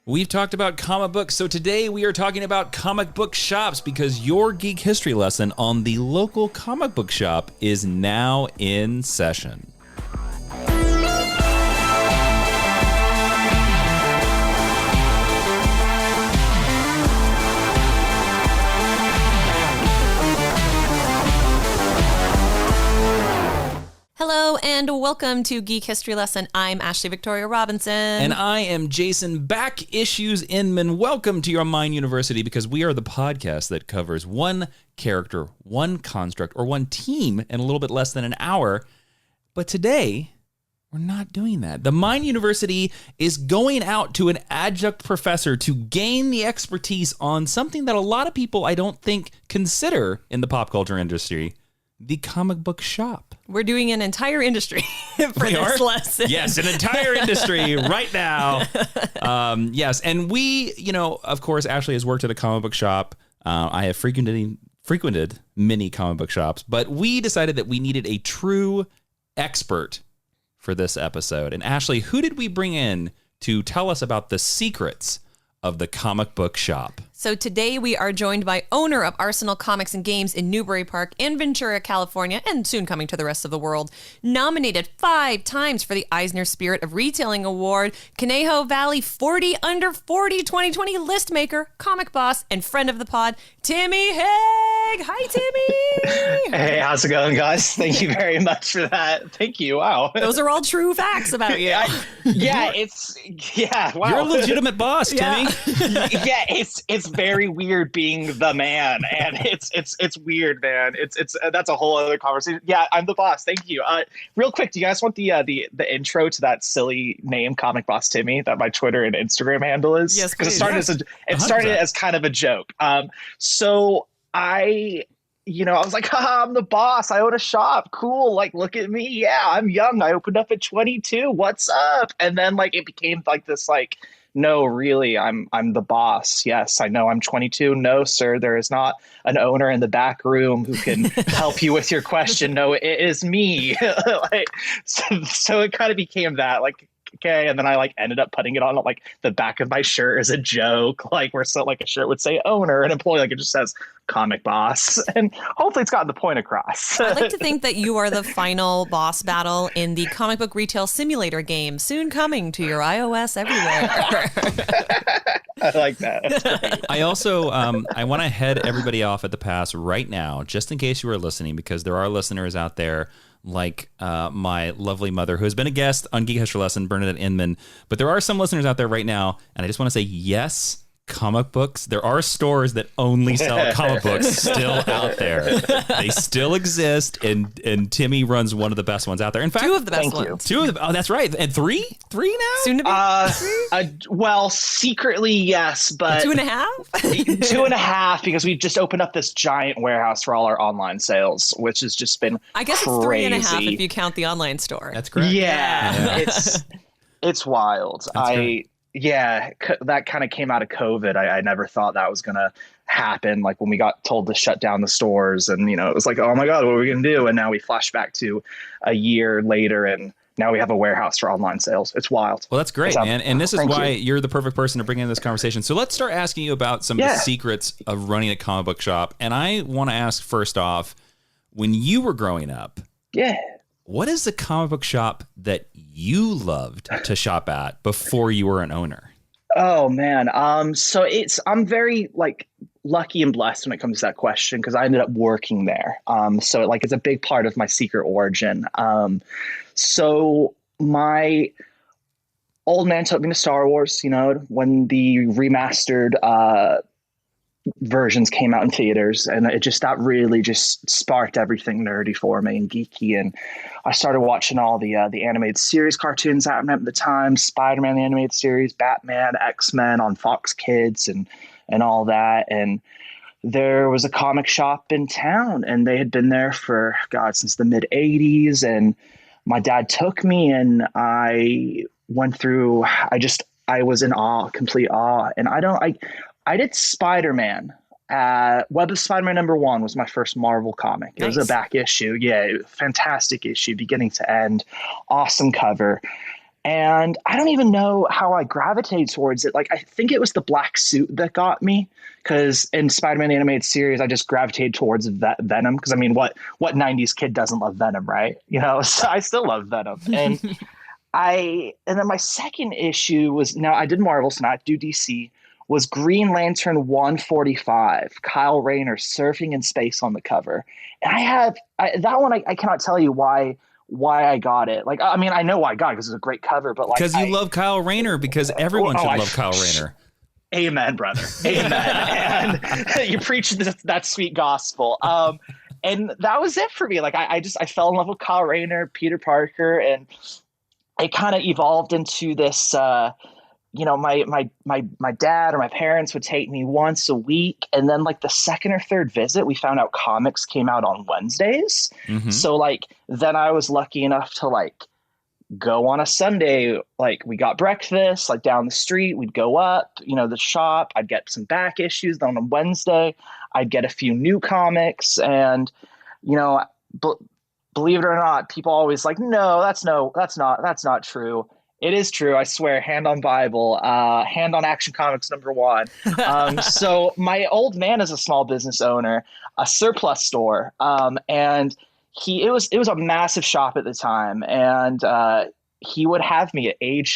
We've talked about comic books, so today we are talking about comic book shops because your geek history lesson on the local comic book shop is now in session. Hello and welcome to Geek History Lesson. I'm Ashley Victoria Robinson. And I am Jason Back Issues Inman. Welcome to your Mind University because we are the podcast that covers one character, one construct, or one team in a little bit less than an hour. But today, we're not doing that. The Mind University is going out to an adjunct professor to gain the expertise on something that a lot of people, I don't think, consider in the pop culture industry, the comic book shop. We're doing an entire industry for this lesson. Yes, an entire industry right now. Yes, and we, of course, Ashley has worked at a comic book shop. I have frequented many comic book shops, but we decided that we needed a true expert for this episode. And Ashley, who did we bring in to tell us about the secrets of the comic book shop? So today we are joined by owner of Arsenal Comics and Games in Newbury Park in Ventura, California, and soon coming to the rest of the world. Nominated 5 times for the Eisner Spirit of Retailing Award, Conejo Valley 40 Under 40 2020 list maker, comic boss, and friend of the pod, Timmy Heague. Hi, Timmy. Hey, how's it going, guys? Thank you very much for that. Thank you. Wow. Those are all true facts about you. Wow. You're a legitimate boss, Timmy. Yeah, it's very weird being the man, and it's weird, man. It's that's a whole other conversation. Yeah, I'm the boss. Thank you. Real quick, do you guys want the intro to that silly name, Comic Boss Timmy, that my Twitter and Instagram handle is? Yes, because it started as kind of a joke. So I was like, I'm the boss. I own a shop. Cool. Like, look at me. Yeah, I'm young. I opened up at 22. What's up? And then it became this no, really, I'm the boss. Yes, I know I'm 22. No, sir, there is not an owner in the back room who can help you with your question. No, it is me. So it kind of became that okay, and then I ended up putting it on the back of my shirt as a joke, where a shirt would say owner and employee, it just says comic boss, and hopefully it's gotten the point across. I like to think that you are the final boss battle in the comic book retail simulator game, soon coming to your iOS everywhere. I like that. I also I want to head everybody off at the pass right now, just in case you are listening, because there are listeners out there like my lovely mother, who has been a guest on Geek History Lesson, Bernadette Inman. But there are some listeners out there right now, and I just want to say, yes, comic books. There are stores that only sell comic books still out there. They still exist, and Timmy runs one of the best ones out there. In fact, 2 of the best ones. 2 of the, oh, that's right. And 3 now? Soon to be. Well, secretly, yes, but 2.5? 2.5, because we've just opened up this giant warehouse for all our online sales, which has just been I guess crazy. It's 3.5 if you count the online store. That's correct. Yeah. It's wild. Yeah, that kind of came out of COVID. I never thought that was going to happen. When we got told to shut down the stores, and, it was oh my God, what are we going to do? And now we flash back to a year later, and now we have a warehouse for online sales. It's wild. Well, that's great, man. And this is why you're the perfect person to bring in this conversation. So let's start asking you about some of the secrets of running a comic book shop. And I want to ask, first off, when you were growing up, what is the comic book shop that you loved to shop at before you were an owner? Oh man. So I'm very lucky and blessed when it comes to that question, because I ended up working there. So it's a big part of my secret origin. So my old man took me to Star Wars, when the remastered versions came out in theaters, and that really just sparked everything nerdy for me and geeky. And I started watching all the animated series cartoons at the time, Spider-Man, the animated series, Batman, X-Men on Fox Kids and all that. And there was a comic shop in town, and they had been there for since the mid 80s. And my dad took me, and I went through, I was in awe, complete awe. And I did Spider-Man. Web of Spider-Man #1 was my first Marvel comic. It was a back issue. Yeah, fantastic issue, beginning to end. Awesome cover. And I don't even know how I gravitated towards it. Like, I think it was the black suit that got me, because in Spider-Man animated series, I just gravitated towards Venom. Because I mean, what 90s kid doesn't love Venom, right? You know, so I still love Venom. And then my second issue was, now I did Marvel, so not do DC, was Green Lantern 145, Kyle Rayner surfing in space on the cover. And that one, I cannot tell you why I got it. Like, I mean, I know why I got it because it's a great cover, but like, because you love Kyle Rayner, because everyone should love Kyle Rayner. Amen, brother. Amen. And you preach that sweet gospel. And that was it for me. Like, I fell in love with Kyle Rayner, Peter Parker, and it kind of evolved into this, you know, my dad or my parents would take me once a week. And then like the second or third visit, we found out comics came out on Wednesdays. Mm-hmm. So like, then I was lucky enough to like go on a Sunday. Like, we got breakfast, like down the street, we'd go up, you know, the shop, I'd get some back issues. Then on Wednesday, I'd get a few new comics. And, you know, believe it or not, people always like, no, that's not true. It is true. I swear, hand on Bible, hand on Action Comics #1. So my old man is a small business owner, a surplus store. And it was a massive shop at the time. And, he would have me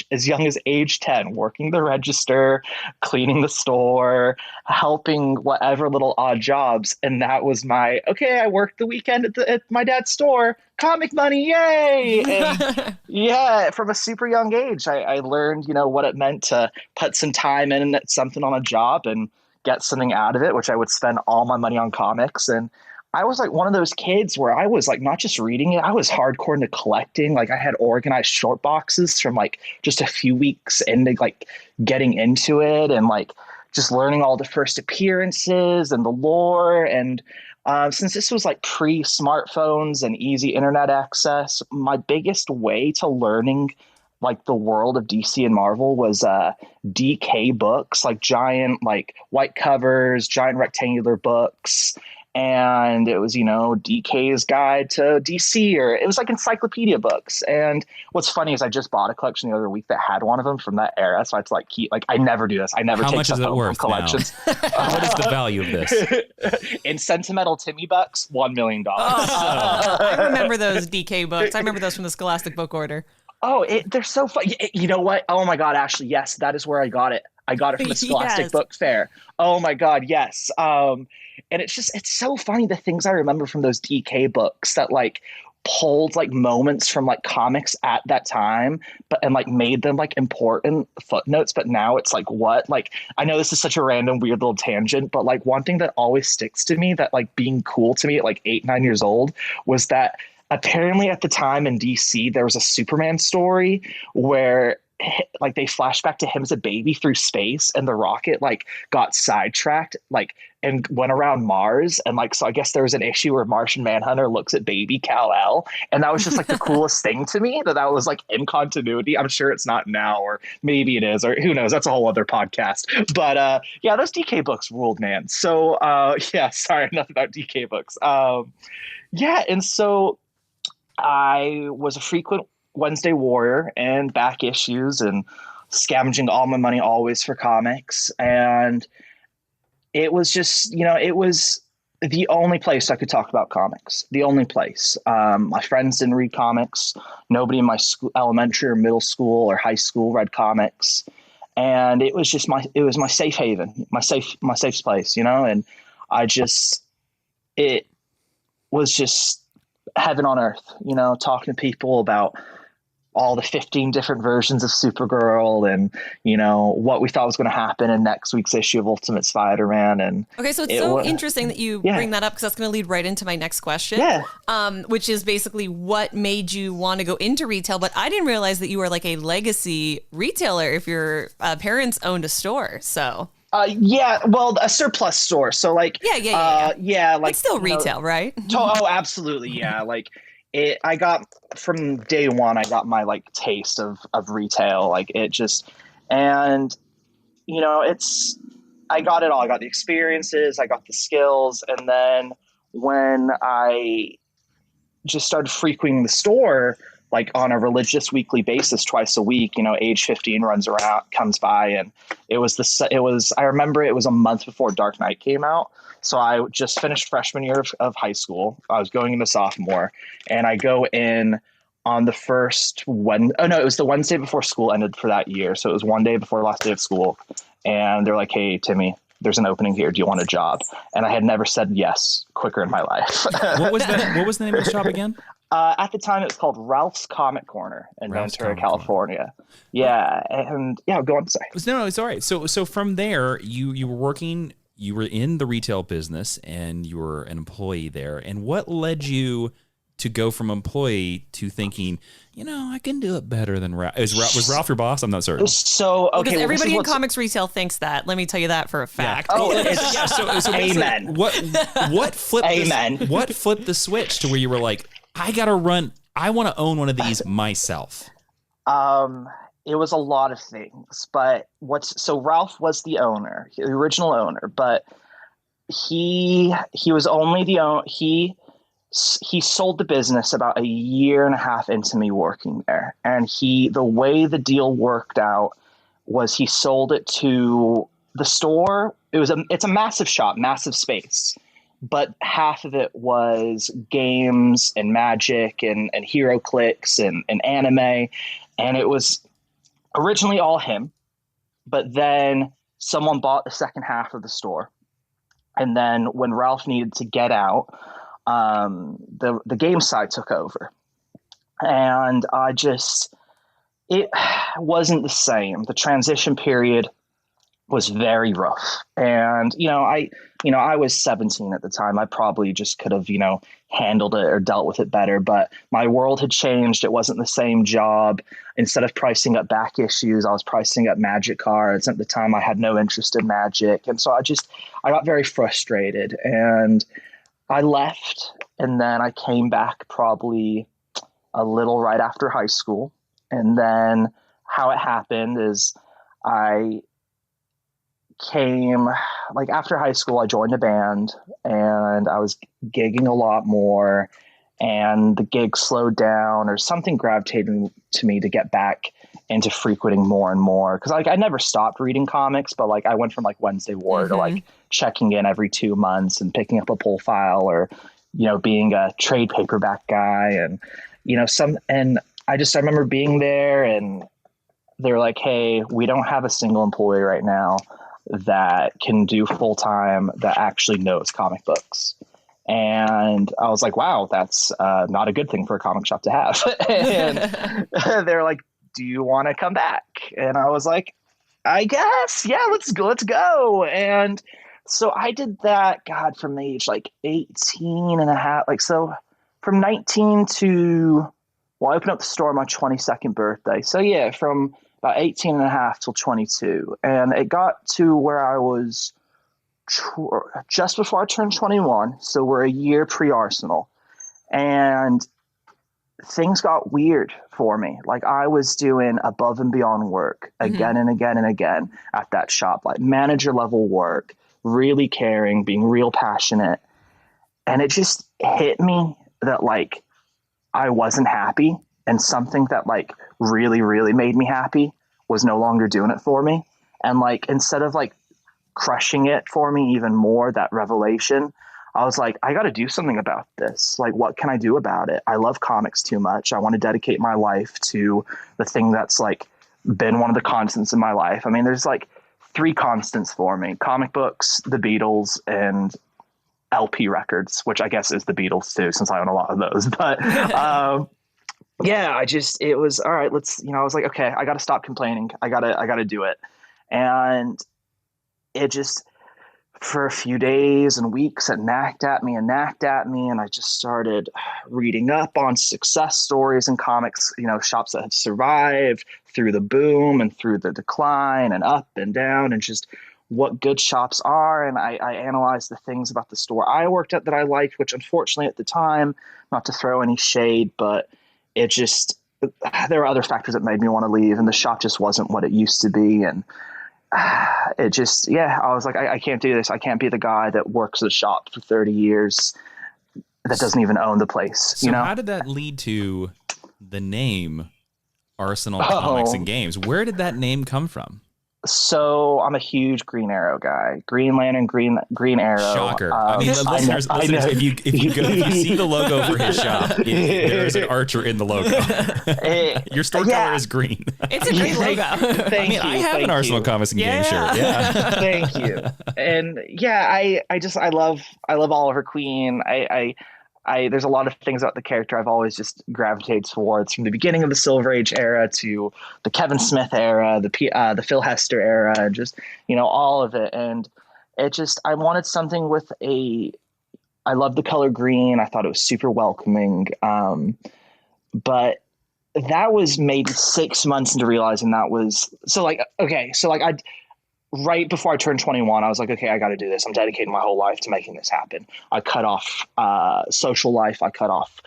as young as age 10, working the register, cleaning the store, helping whatever little odd jobs. And that was I worked the weekend at my dad's store, comic money. Yay. And yeah, from a super young age, I learned, you know, what it meant to put some time in something on a job and get something out of it, which I would spend all my money on comics. And I was like one of those kids where I was like not just reading it, I was hardcore into collecting. Like, I had organized short boxes from like just a few weeks into like getting into it, and like just learning all the first appearances and the lore. And since this was like pre-smartphones and easy internet access, my biggest way to learning like the world of DC and Marvel was DK books, like giant like white covers, giant rectangular books. And it was, you know, DK's Guide to DC, or it was like encyclopedia books. And what's funny is I just bought a collection the other week that had one of them from that era. So I had to like keep, like, I never do this. I never take stuff out from collections. What is the value of this? In sentimental Timmy bucks, $1 million. I remember those DK books. I remember those from the Scholastic Book Order. Oh, they're so fun. You know what? Oh my God, Ashley, yes, that is where I got it. I got it from the Scholastic Book Fair. Oh my God, yes. And it's so funny, the things I remember from those DK books that like pulled like moments from like comics at that time, and like made them like important footnotes. But now it's like, what? Like, I know this is such a random weird little tangent, but like one thing that always sticks to me that like being cool to me at like 8-9 years old was that apparently at the time in DC, there was a Superman story where like they flashed back to him as a baby through space, and the rocket like got sidetracked like and went around Mars. And like, so I guess there was an issue where Martian Manhunter looks at baby Kal-El, and that was just like the coolest thing to me, that was like in continuity. I'm sure it's not now, or maybe it is, or who knows, that's a whole other podcast. But yeah, those DK books ruled, man. So yeah, sorry, enough about DK books. Yeah, and so I was a frequent Wednesday warrior and back issues and scavenging all my money always for comics. And it was just, you know, it was the only place I could talk about comics, the only place. My friends didn't read comics. Nobody in my elementary or middle school or high school read comics. And it was just my safe haven, my safe place, you know? And it was just heaven on earth, you know, talking to people about all the 15 different versions of Supergirl and, you know, what we thought was going to happen in next week's issue of Ultimate Spider-Man. And okay, so it's so interesting that you bring that up, because that's going to lead right into my next question, which is basically what made you want to go into retail. But I didn't realize that you were like a legacy retailer if your parents owned a store. So well, a surplus store. So like, yeah, like, it's still retail, right? Oh, absolutely. Yeah. Like, I got from day one, I got my like taste of retail. Like, it just, and you know, I got it all. I got the experiences, I got the skills. And then when I just started frequenting the store, like on a religious weekly basis twice a week. Age 15 comes by, and I remember it was a month before Dark Knight came out. So I just finished freshman year of high school. I was going into sophomore, and I go in on the it was the Wednesday before school ended for that year. So it was one day before the last day of school. And they're like, "Hey, Timmy, there's an opening here. Do you want a job?" And I had never said yes quicker in my life. What was the name of the shop again? At the time, it was called Ralph's Comic Corner in Ventura, California. Yeah. And go on. Sorry. No, it's all right. So from there, you were working, you were in the retail business, and you were an employee there. And what led you to go from employee to thinking, I can do it better than Ralph? Was Ralph your boss? I'm not certain. So, okay. Because everybody in comics retail thinks that. Let me tell you that for a fact. Yeah. So amen. What flipped what flipped the switch to where you were like, I want to own one of these myself? It was a lot of things, but Ralph was the owner, the original owner, but he was only the owner. He sold the business about a year and a half into me working there. And the way the deal worked out was he sold it to the store. It's a massive shop, massive space, but half of it was games and Magic and Hero Clicks and anime. And it was originally all him, but then someone bought the second half of the store. And then when Ralph needed to get out, the game side took over, and it wasn't the same. The transition period was very rough, and I was 17 at the time. I probably just could have handled it or dealt with it better, but my world had changed. It wasn't the same job. Instead of pricing up back issues, I was pricing up Magic cards. At the time, I had no interest in Magic, and so I got very frustrated, and I left, and then I came back probably a little right after high school. And then how it happened is I came, like after high school, I joined a band, and I was gigging a lot more, and the gig slowed down, or something gravitated to me to get back into frequenting more and more. Cause I never stopped reading comics, but I went from Wednesday War to checking in every 2 months and picking up a pull file, or, being a trade paperback guy. And, I remember being there, and they're like, "Hey, we don't have a single employee right now that can do full time that actually knows comic books." And I was like, wow, that's not a good thing for a comic shop to have. And they're like, "Do you want to come back?" And I was like, "I guess, yeah, let's go." And so I did that, God, from age 18 and a half. So from 19 to, I opened up the store on my 22nd birthday. So yeah, from about 18 and a half till 22. And it got to where I was just before I turned 21. So we're a year pre-Arsenal. And things got weird for me. I was doing above and beyond work again and again and again at that shop, manager level work, really caring, being real passionate. And it just hit me that I wasn't happy, and something that really, really made me happy was no longer doing it for me. And instead of crushing it for me even more, that revelation, I was like, I got to do something about this. What can I do about it? I love comics too much. I want to dedicate my life to the thing that's been one of the constants in my life. I mean, there's 3 constants for me: comic books, the Beatles, and LP records, which I guess is the Beatles too, since I own a lot of those. But yeah, it was all right. I was like, okay, I got to stop complaining. I gotta do it. And it just, for a few days and weeks, it nagged at me. And I just started reading up on success stories in comics, shops that had survived through the boom and through the decline and up and down, and just what good shops are. And I analyzed the things about the store I worked at that I liked, which unfortunately at the time, not to throw any shade, but it just, there were other factors that made me want to leave, and the shop just wasn't what it used to be. And it just, I was like, I can't do this. I can't be the guy that works at a shop for 30 years that doesn't even own the place. So how did that lead to the name Arsenal Comics and Games. Where did that name come from? So I'm a huge Green Arrow guy. Green Lantern, Green Arrow. Shocker! I mean, listeners, if you see the logo for his shop, there is an archer in the logo. Your store color is green. It's a great logo. I have an Arsenal Comics and Games shirt. Yeah. Thank you. And I love Oliver Queen. There's a lot of things about the character I've always just gravitated towards, from the beginning of the Silver Age era to the Kevin Smith era, the Phil Hester era, and just, all of it. And I wanted something with I love the color green. I thought it was super welcoming. But that was maybe 6 months into realizing right before I turned 21, I was like, okay, I got to do this. I'm dedicating my whole life to making this happen. I cut off social life. I cut off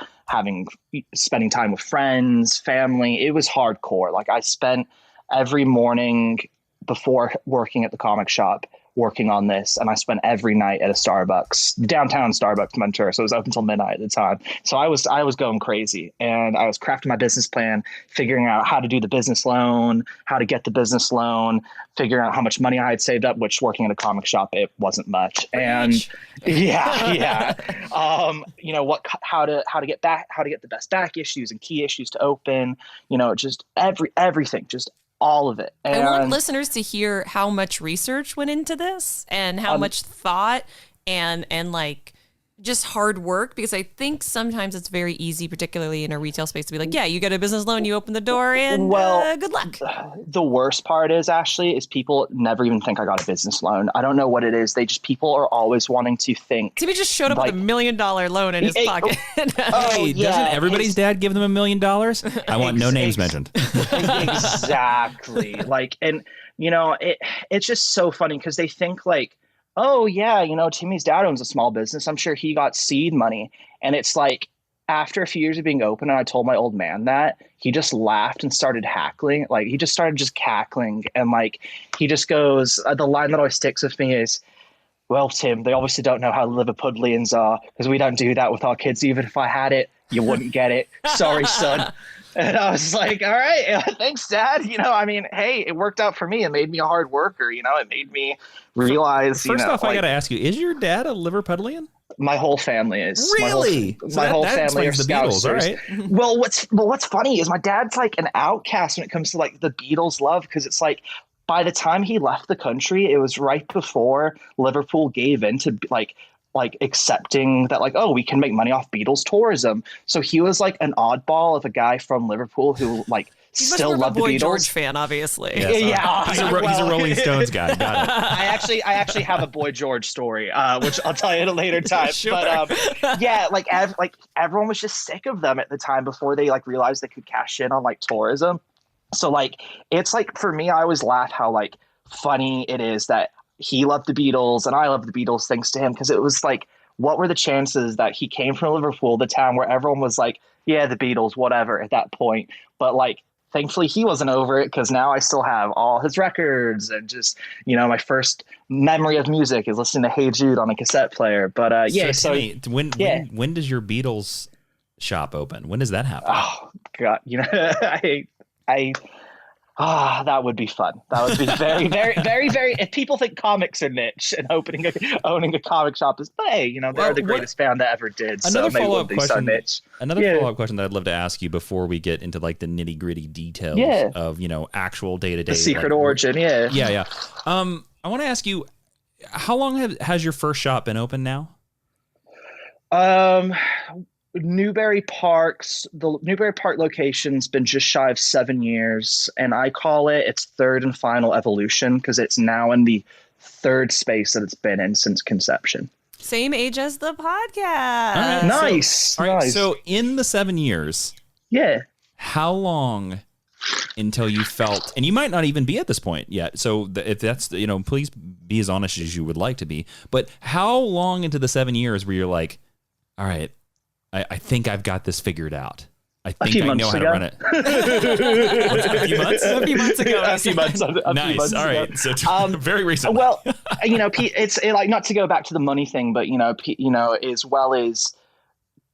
spending time with friends, family. It was hardcore. Like, I spent every morning before working at the comic shop working on this, and I spent every night at a Starbucks, downtown Starbucks in Ventura. So it was open until midnight at the time. So I was going crazy, and I was crafting my business plan, figuring out how to do the business loan, how to get the business loan, figuring out how much money I had saved up, which, working at a comic shop, it wasn't much. And how to get the best back issues and key issues to open, just everything, just all of it. And I want listeners to hear how much research went into this and how much thought and like just hard work, because I think sometimes it's very easy, particularly in a retail space, to be like, yeah, you get a business loan, you open the door, and good luck. The worst part is people never even think I got a business loan. I don't know what it is. People are always wanting to think. Timmy just showed up with $1 million loan in his pocket. Doesn't everybody's dad give them $1 million? I want no names mentioned. Exactly. It's just so funny because they think like, oh yeah, Timmy's dad owns a small business. I'm sure he got seed money. And it's like, after a few years of being open, and I told my old man that, he just laughed and started hackling. Like, he just started cackling. And he just goes, the line that always sticks with me is, well, Tim, they obviously don't know how Liverpudlians are, because we don't do that with our kids. Even if I had it, you wouldn't get it. Sorry, son. And I was like, all right, thanks, Dad. Hey, it worked out for me. It made me a hard worker. It made me realize. First off, I got to ask you, is your dad a Liverpudlian? My whole family is. Really? My whole family are the Beatles, all right. Well, what's funny is my dad's like an outcast when it comes to like the Beatles love, because it's like, by the time he left the country, it was right before Liverpool gave in to like accepting that, like, oh, we can make money off Beatles tourism. So he was like an oddball of a guy from Liverpool who he's still loved the Beatles. George fan, obviously. Yeah, he's a Rolling Stones guy. Got it. I actually have a Boy George story, which I'll tell you at a later time. Sure. But everyone was just sick of them at the time before they realized they could cash in on tourism. So it's for me, I always laugh how funny it is that he loved the Beatles and I love the Beatles thanks to him, because it was what were the chances that he came from Liverpool, the town where everyone was like, yeah, the Beatles, whatever at that point. But thankfully he wasn't over it, because now I still have all his records, and just, my first memory of music is listening to Hey Jude on a cassette player. But when does your Beatles shop open? When does that happen? Oh God, that would be fun. That would be very, very, very, very. If people think comics are niche and owning a comic shop is, they're the greatest band that ever did. Another so follow-up question. So niche. Follow-up question that I'd love to ask you before we get into the nitty-gritty details of actual day-to-day. The secret origin. Yeah. I want to ask you, how long has your first shop been open now? Newbury Park's the Newbury Park location's been just shy of 7 years, and I call it its third and final evolution, because it's now in the third space that it's been in since conception. Same age as the podcast. Nice. So in the 7 years, how long until you felt, and you might not even be at this point yet, so if that's, please be as honest as you would like to be, but how long into the 7 years where you're like, all right, I think I've got this figured out. I think I know how to run it. A few months? A few months ago. A few months. Nice. All right. So very recent. Well, it's not to go back to the money thing, but as well as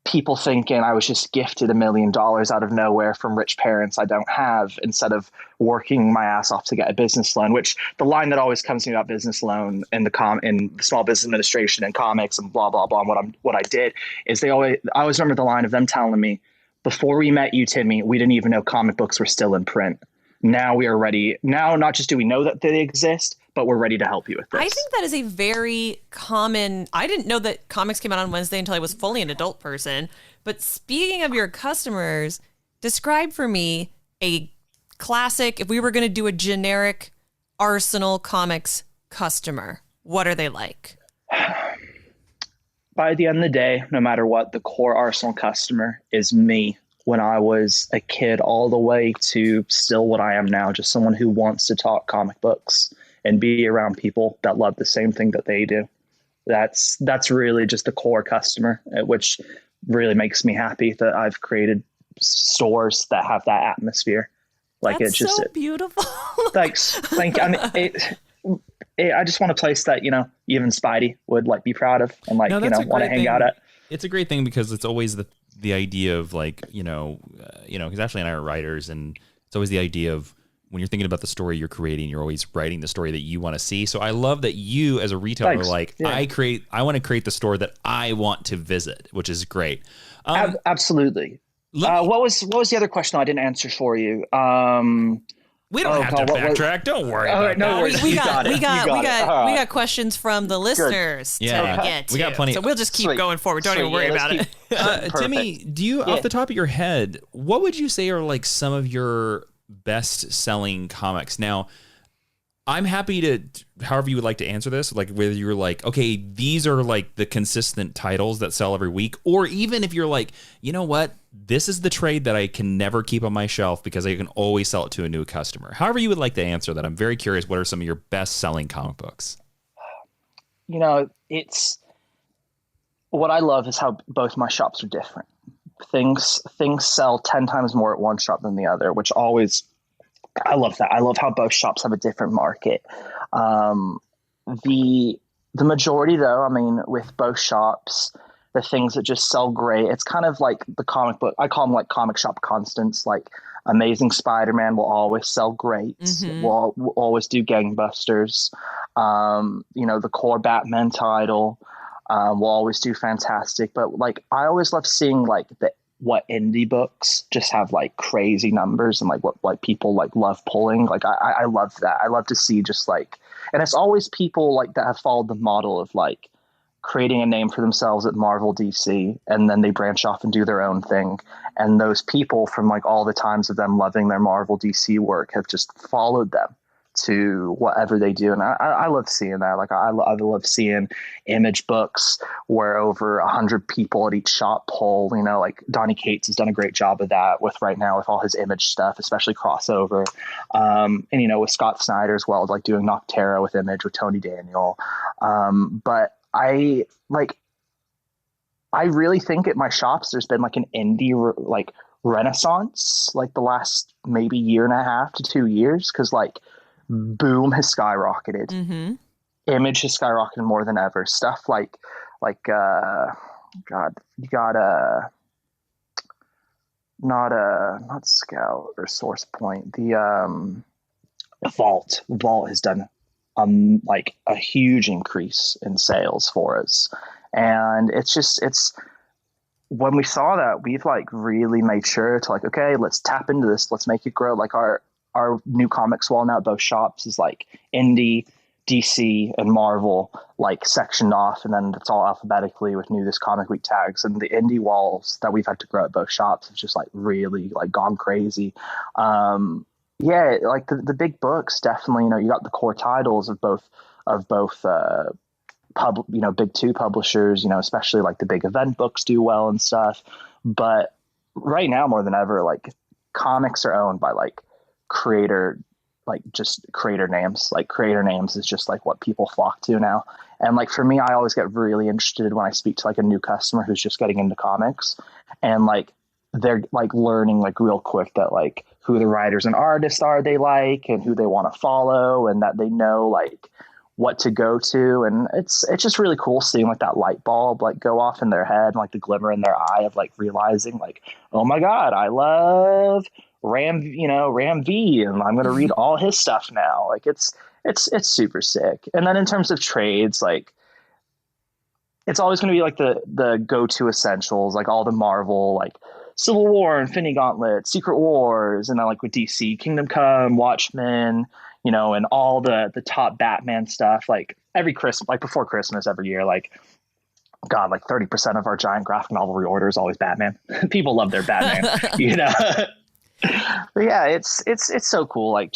people thinking I was just gifted $1 million out of nowhere from rich parents I don't have, instead of working my ass off to get a business loan. Which the line that always comes to me about business loan in the Small Business Administration and comics and blah blah blah, and what I did is I always remember the line of them telling me, before we met you, Timmy, we didn't even know comic books were still in print. Now we are ready. Now, not just do we know that they exist, but we're ready to help you with this. I think that is a very common. I didn't know that comics came out on Wednesday until I was fully an adult person. But speaking of your customers, describe for me a classic. If we were going to do a generic Arsenal Comics customer, what are they like? By the end of the day, no matter what, the core Arsenal customer is me. When I was a kid, all the way to still what I am now, just someone who wants to talk comic books and be around people that love the same thing that they do. That's really just the core customer, which really makes me happy that I've created stores that have that atmosphere. Like, That's it's just so beautiful. Thanks. Thank you. I mean, I just want a place that, even Spidey would like be proud of and like, want to hang out at. It's a great thing because it's always the idea of like, because Ashley and I are writers, and it's always the idea of when you're thinking about the story you're creating, you're always writing the story that you want to see. So I love that you as a retailer are like, yeah. I want to create the store that I want to visit, which is great. Absolutely. What was the other question I didn't answer for you? We don't have to backtrack. Don't worry about no that. worries. We got questions from the listeners to get to. We got plenty. So we'll just keep going forward. Don't even worry about it. Timmy, do you, off the top of your head, what would you say are like some of your best-selling comics? Now, I'm happy to, however you would like to answer this, like whether you're like, okay, these are like the consistent titles that sell every week, or even if you're like, you know what, this is the trade that I can never keep on my shelf because I can always sell it to a new customer. However you would like to answer that, I'm very curious, what are some of your best-selling comic books? It's what I love is how both my shops are different. Things sell 10 times more at one shop than the other, which always, I love that. I love how both shops have a different market. The majority, though, I mean, with both shops, the things that just sell great, it's kind of like the comic book. I call them like comic shop constants. Like Amazing Spider-Man will always sell great. Mm-hmm. We'll always do gangbusters. The core Batman title will always do fantastic. But like, I always love seeing like what indie books just have like crazy numbers and like what people like love pulling. Like I love that. I love to see just like, and it's always people like that have followed the model of like creating a name for themselves at Marvel, DC, and then they branch off and do their own thing. And those people from like all the times of them loving their Marvel, DC work have just followed them to whatever they do. And I love seeing that. Like I love seeing Image books where over 100 people at each shop pull, like Donny Cates has done a great job of that with right now with all his Image stuff, especially crossover. And with Scott Snyder as well, like doing Noctera with Image with Tony Daniel. But I really think at my shops, there's been like an indie like renaissance, like the last maybe year and a half to 2 years. 'Cause like Boom has skyrocketed. Mm-hmm. Image has skyrocketed more than ever. Stuff like God, you got not Scout or Source Point. The Vault has done like a huge increase in sales for us. And it's when we saw that, we've like really made sure to like, okay, let's tap into this. Let's make it grow. Like our new comics wall now at both shops is like indie, DC, and Marvel like sectioned off, and then it's all alphabetically with New This Comic Week tags. And the indie walls that we've had to grow at both shops have just like really like gone crazy. Yeah, like the big books definitely. You got the core titles of both big two publishers. Especially like the big event books do well and stuff. But right now more than ever, like comics are owned by like creator names. Like creator names is just like what people flock to now. And like for me, I always get really interested when I speak to like a new customer who's just getting into comics, and like they're like learning like real quick that like who the writers and artists are they like and who they want to follow, and that they know like what to go to. And it's just really cool seeing like that light bulb like go off in their head, and, like the glimmer in their eye of like realizing like, oh my God, I love Ram V, and I'm going to read all his stuff now. Like it's super sick. And then in terms of trades, like it's always going to be like the go-to essentials, like all the Marvel, like Civil War, Infinity Gauntlet, Secret Wars, and then like with DC, Kingdom Come, Watchmen, and all the top Batman stuff. Like every Christmas, like before Christmas every year, like God, like 30% of our giant graphic novel reorder is always Batman. People love their Batman, But yeah, it's so cool. Like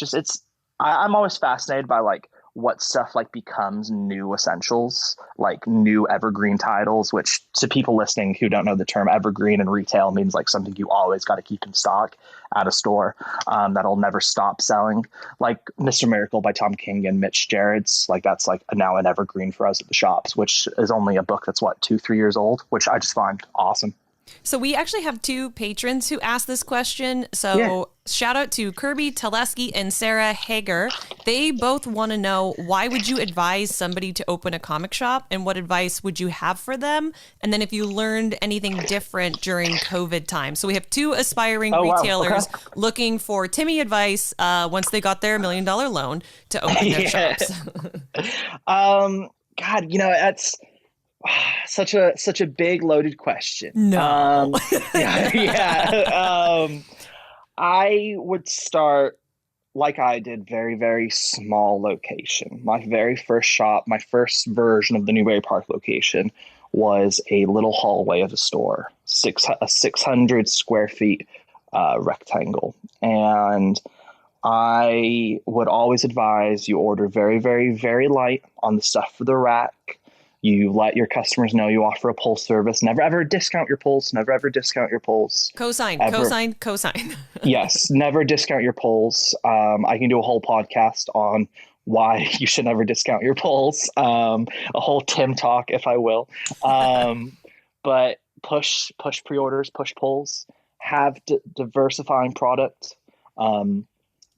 I'm always fascinated by like what stuff like becomes new essentials, like new evergreen titles, which to people listening who don't know the term evergreen in retail means like something you always got to keep in stock at a store, that'll never stop selling. Like Mr. Miracle by Tom King and Mitch Gerrits, like that's like now an evergreen for us at the shops, which is only a book that's 2-3 years old, which I just find awesome. So we actually have 2 patrons who asked this question. So shout out to Kirby Teleski and Sarah Hager. They both want to know, why would you advise somebody to open a comic shop, and what advice would you have for them? And then if you learned anything different during COVID time. So we have 2 aspiring retailers looking for Timmy advice once they got their $1 million loan to open their shops. God, that's such a big loaded question. No. I would start like I did, very, very small location. My very first shop, my first version of the Newbury Park location was a little hallway of a store, a 600 square feet rectangle. And I would always advise you order very, very, very light on the stuff for the rack. You let your customers know you offer a pull service. Never, ever discount your pulls. Never, ever discount your pulls. Cosign. Yes, never discount your pulls. I can do a whole podcast on why you should never discount your pulls. A whole Tim talk, if I will. But push pre-orders, push pulls. Have diversifying product.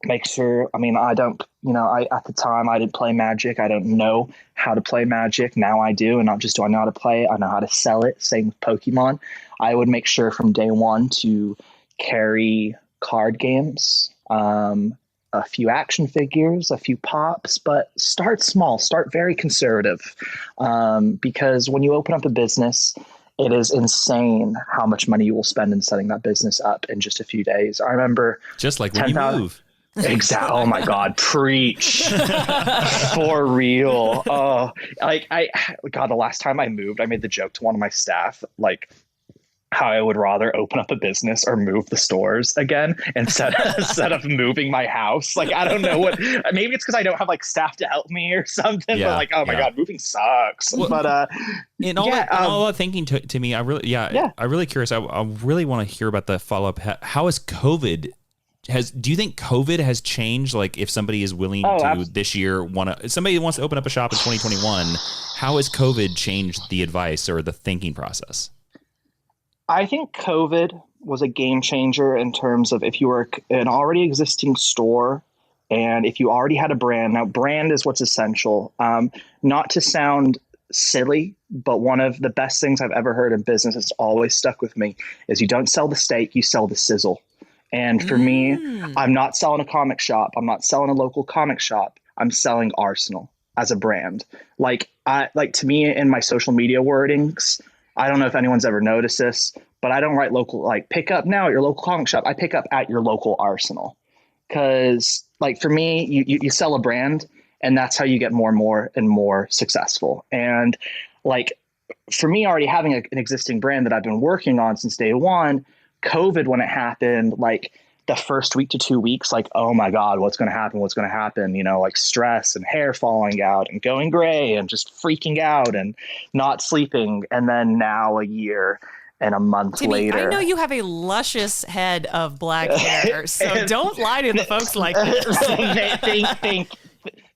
Make sure, I don't, at the time I didn't play Magic. I don't know how to play Magic. Now I do. And not just do I know how to play it, I know how to sell it. Same with Pokemon. I would make sure from day one to carry card games, a few action figures, a few pops, but start small, start very conservative. Because when you open up a business, it is insane how much money you will spend in setting that business up in just a few days. I remember just like when you move. Exactly. Oh my God. Preach. For real. Oh, the last time I moved, I made the joke to one of my staff, like how I would rather open up a business or move the stores again instead of moving my house. Like, I don't know what, maybe it's because I don't have like staff to help me or something, but like, oh my God, moving sucks. Well, but, in all that thinking to me, I'm really curious. I really want to hear about the follow-up. How is COVID do you think COVID has changed? Like if somebody is willing to this year somebody wants to open up a shop in 2021, how has COVID changed the advice or the thinking process? I think COVID was a game changer in terms of if you were an already existing store and if you already had a brand. Now, brand is what's essential. Not to sound silly, but one of the best things I've ever heard in business that's always stuck with me is you don't sell the steak, you sell the sizzle. And for me, I'm not selling a comic shop. I'm not selling a local comic shop. I'm selling Arsenal as a brand. Like to me in my social media wordings, I don't know if anyone's ever noticed this, but I don't write local, like pick up now at your local comic shop. I pick up at your local Arsenal. Cause like for me, you sell a brand and that's how you get more and more and more successful. And like for me already having an existing brand that I've been working on since day one, COVID, when it happened, like the first week to 2 weeks, like, oh my God, what's going to happen? What's going to happen? Like stress and hair falling out and going gray and just freaking out and not sleeping. And then now a year and a month Timmy, later. I know you have a luscious head of black hair, so don't lie to the folks like this.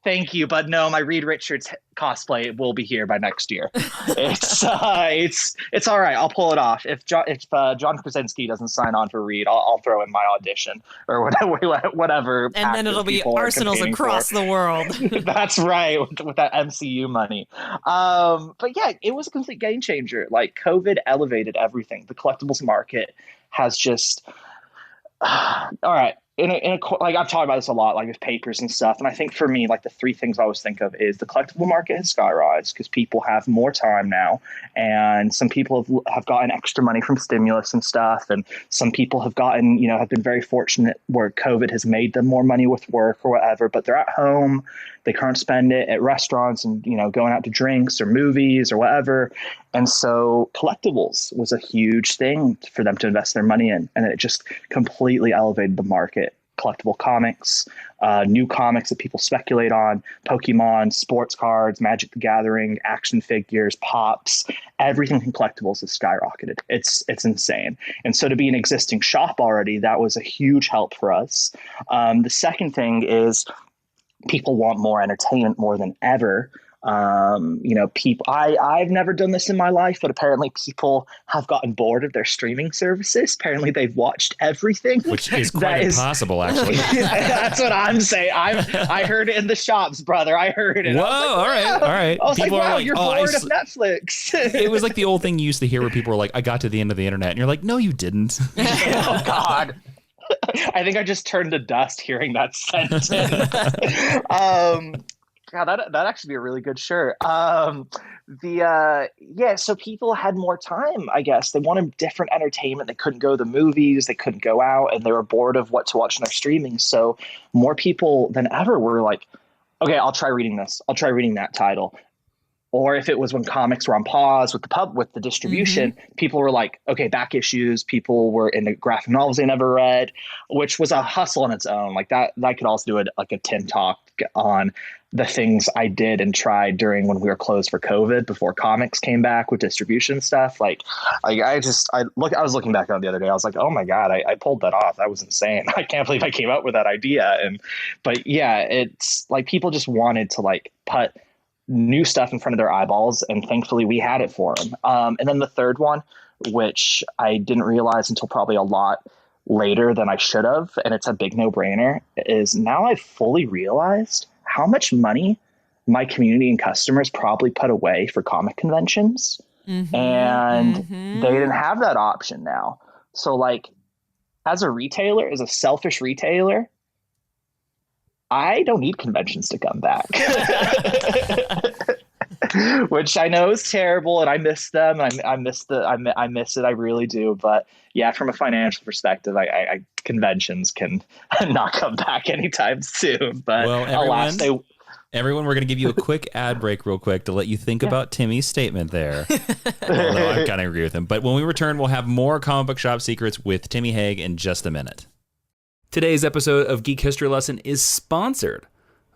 Thank you, but no, my Reed Richards cosplay will be here by next year. It's all right. I'll pull it off. If John Krasinski doesn't sign on for Reed, I'll throw in my audition or whatever. And then it'll be arsenals across the world. That's right, with that MCU money. But yeah, it was a complete game changer. Like, COVID elevated everything. The collectibles market has just all right. Like, I've talked about this a lot, like with papers and stuff. And I think for me, like, the three things I always think of is the collectible market has skyrocketed because people have more time now. And some people have gotten extra money from stimulus and stuff. And some people have gotten, have been very fortunate where COVID has made them more money with work or whatever, but they're at home. They can't spend it at restaurants and, going out to drinks or movies or whatever. And so collectibles was a huge thing for them to invest their money in. And it just completely elevated the market. Collectible comics, new comics that people speculate on, Pokemon, sports cards, Magic the Gathering, action figures, pops, everything from collectibles has skyrocketed. It's insane. And so to be an existing shop already, that was a huge help for us. The second thing is people want more entertainment more than ever. People, I've never done this in my life, but apparently people have gotten bored of their streaming services. Apparently they've watched everything, which is quite impossible, actually. That's what I'm saying. I heard it in the shops, brother. I heard it. Whoa, all right. I was people like, wow, like, you're bored of Netflix. It was like the old thing you used to hear where people were like, I got to the end of the internet. And you're like, no, you didn't. Oh, God. I think I just turned to dust hearing that sentence. God, that'd actually be a really good shirt. So people had more time, I guess. They wanted different entertainment. They couldn't go to the movies. They couldn't go out, and they were bored of what to watch in their streaming. So more people than ever were like, okay, I'll try reading this. I'll try reading that title. Or if it was when comics were on pause with the distribution, people were like, okay, back issues. People were into graphic novels they never read, which was a hustle on its own. Like that could also do a Tim talk on the things I did and tried during when we were closed for COVID before comics came back with distribution stuff. I was looking back on it the other day. I was like, oh my God, I pulled that off. That was insane. I can't believe I came up with that idea. But yeah, it's like people just wanted to like put new stuff in front of their eyeballs, and thankfully we had it for them. And then the third one, which I didn't realize until probably a lot later than I should have, and it's a big no-brainer, is now I've fully realized how much money my community and customers probably put away for comic conventions. And they didn't have that option now. So like, as a selfish retailer, I don't need conventions to come back, which I know is terrible, and I miss them. And I miss it. I really do. But yeah, from a financial perspective, conventions can not come back anytime soon. But alas, everyone, we're going to give you a quick ad break real quick to let you think about Timmy's statement there. Although I kind of agree with him. But when we return, we'll have more comic book shop secrets with Timmy Heague in just a minute. Today's episode of Geek History Lesson is sponsored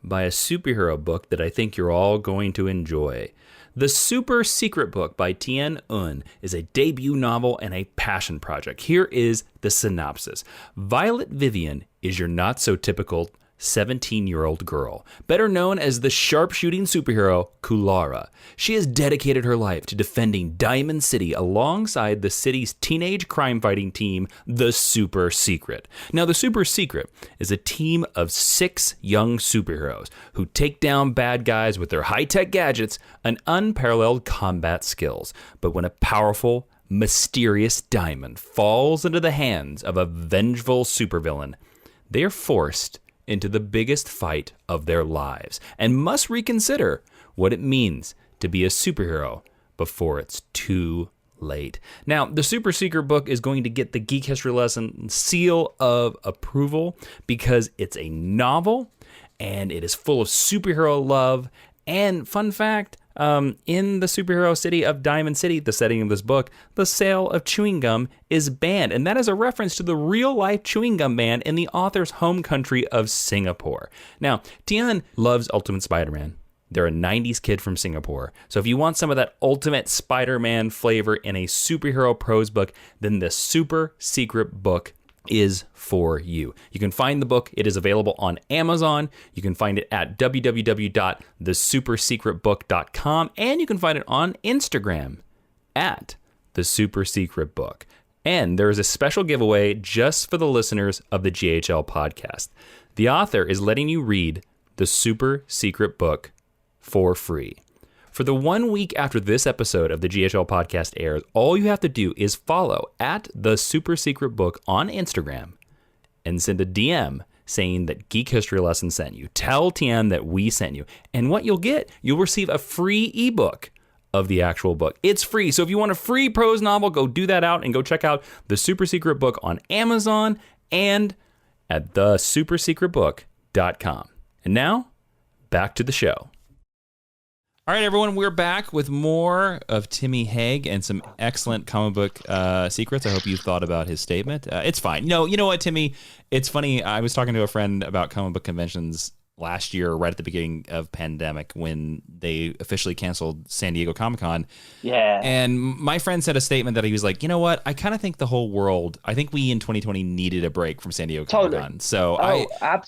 by a superhero book that I think you're all going to enjoy. The Super Secret Book by Tien Un is a debut novel and a passion project. Here is the synopsis. Violet Vivian is your not-so-typical 17-year-old girl, better known as the sharpshooting superhero Kulara. She has dedicated her life to defending Diamond City alongside the city's teenage crime-fighting team, the Super Secret. Now, the Super Secret is a team of 6 young superheroes who take down bad guys with their high-tech gadgets and unparalleled combat skills. But when a powerful, mysterious diamond falls into the hands of a vengeful supervillain, they are forced into the biggest fight of their lives and must reconsider what it means to be a superhero before it's too late. Now, the Super Secret book is going to get the Geek History Lesson seal of approval because it's a novel and it is full of superhero love. And fun fact, in the superhero city of Diamond City, the setting of this book, the sale of chewing gum is banned. And that is a reference to the real-life chewing gum ban in the author's home country of Singapore. Now, Tian loves Ultimate Spider-Man. They're a 90s kid from Singapore. So if you want some of that Ultimate Spider-Man flavor in a superhero prose book, then the Super Secret book is for you. You can find the book. It is available on Amazon. You can find it at www.thesupersecretbook.com, and you can find it on Instagram at The Super Secret Book. And there is a special giveaway just for the listeners of the GHL podcast. The author is letting you read The Super Secret Book for free. For the 1 week after this episode of the GHL podcast airs, all you have to do is follow at The Super Secret Book on Instagram and send a DM saying that Geek History Lesson sent you. Tell TM that we sent you. And what you'll get, you'll receive a free ebook of the actual book. It's free. So if you want a free prose novel, go do that out and go check out The Super Secret Book on Amazon and at thesupersecretbook.com. And now, back to the show. All right, everyone, we're back with more of Timmy Heague and some excellent comic book secrets. I hope you thought about his statement. It's fine. No, you know what, Timmy? It's funny. I was talking to a friend about comic book conventions last year, right at the beginning of pandemic, when they officially canceled San Diego Comic-Con. Yeah. And my friend said a statement that he was like, you know what? I kind of think the whole world, I think we in 2020 needed a break from San Diego Comic-Con. Totally. So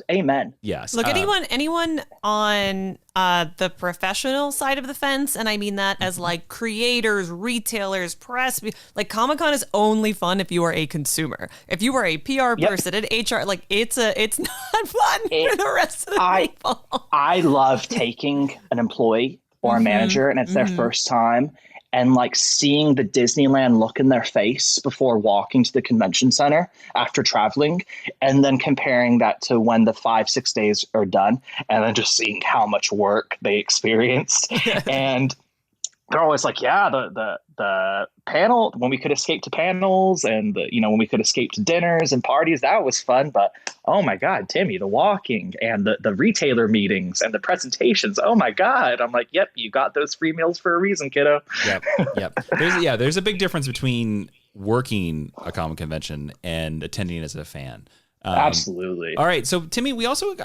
amen. Yes. Look, anyone on the professional side of the fence, and I mean that as like creators, retailers, press, like Comic-Con is only fun if you are a consumer. If you are a PR person, an HR, like it's not fun for the rest of the people. I love taking an employee or a manager, and it's their first time, and like seeing the Disneyland look in their face before walking to the convention center after traveling, and then comparing that to when the 5-6 days are done, and then just seeing how much work they experienced. And they're always like, yeah, the panel, when we could escape to panels, and when we could escape to dinners and parties, that was fun. But oh my God, Timmy, the walking and the retailer meetings and the presentations. Oh my God. I'm like, yep, you got those free meals for a reason, kiddo. Yep. There's a big difference between working a comic convention and attending as a fan. Absolutely. All right. So, Timmy, we also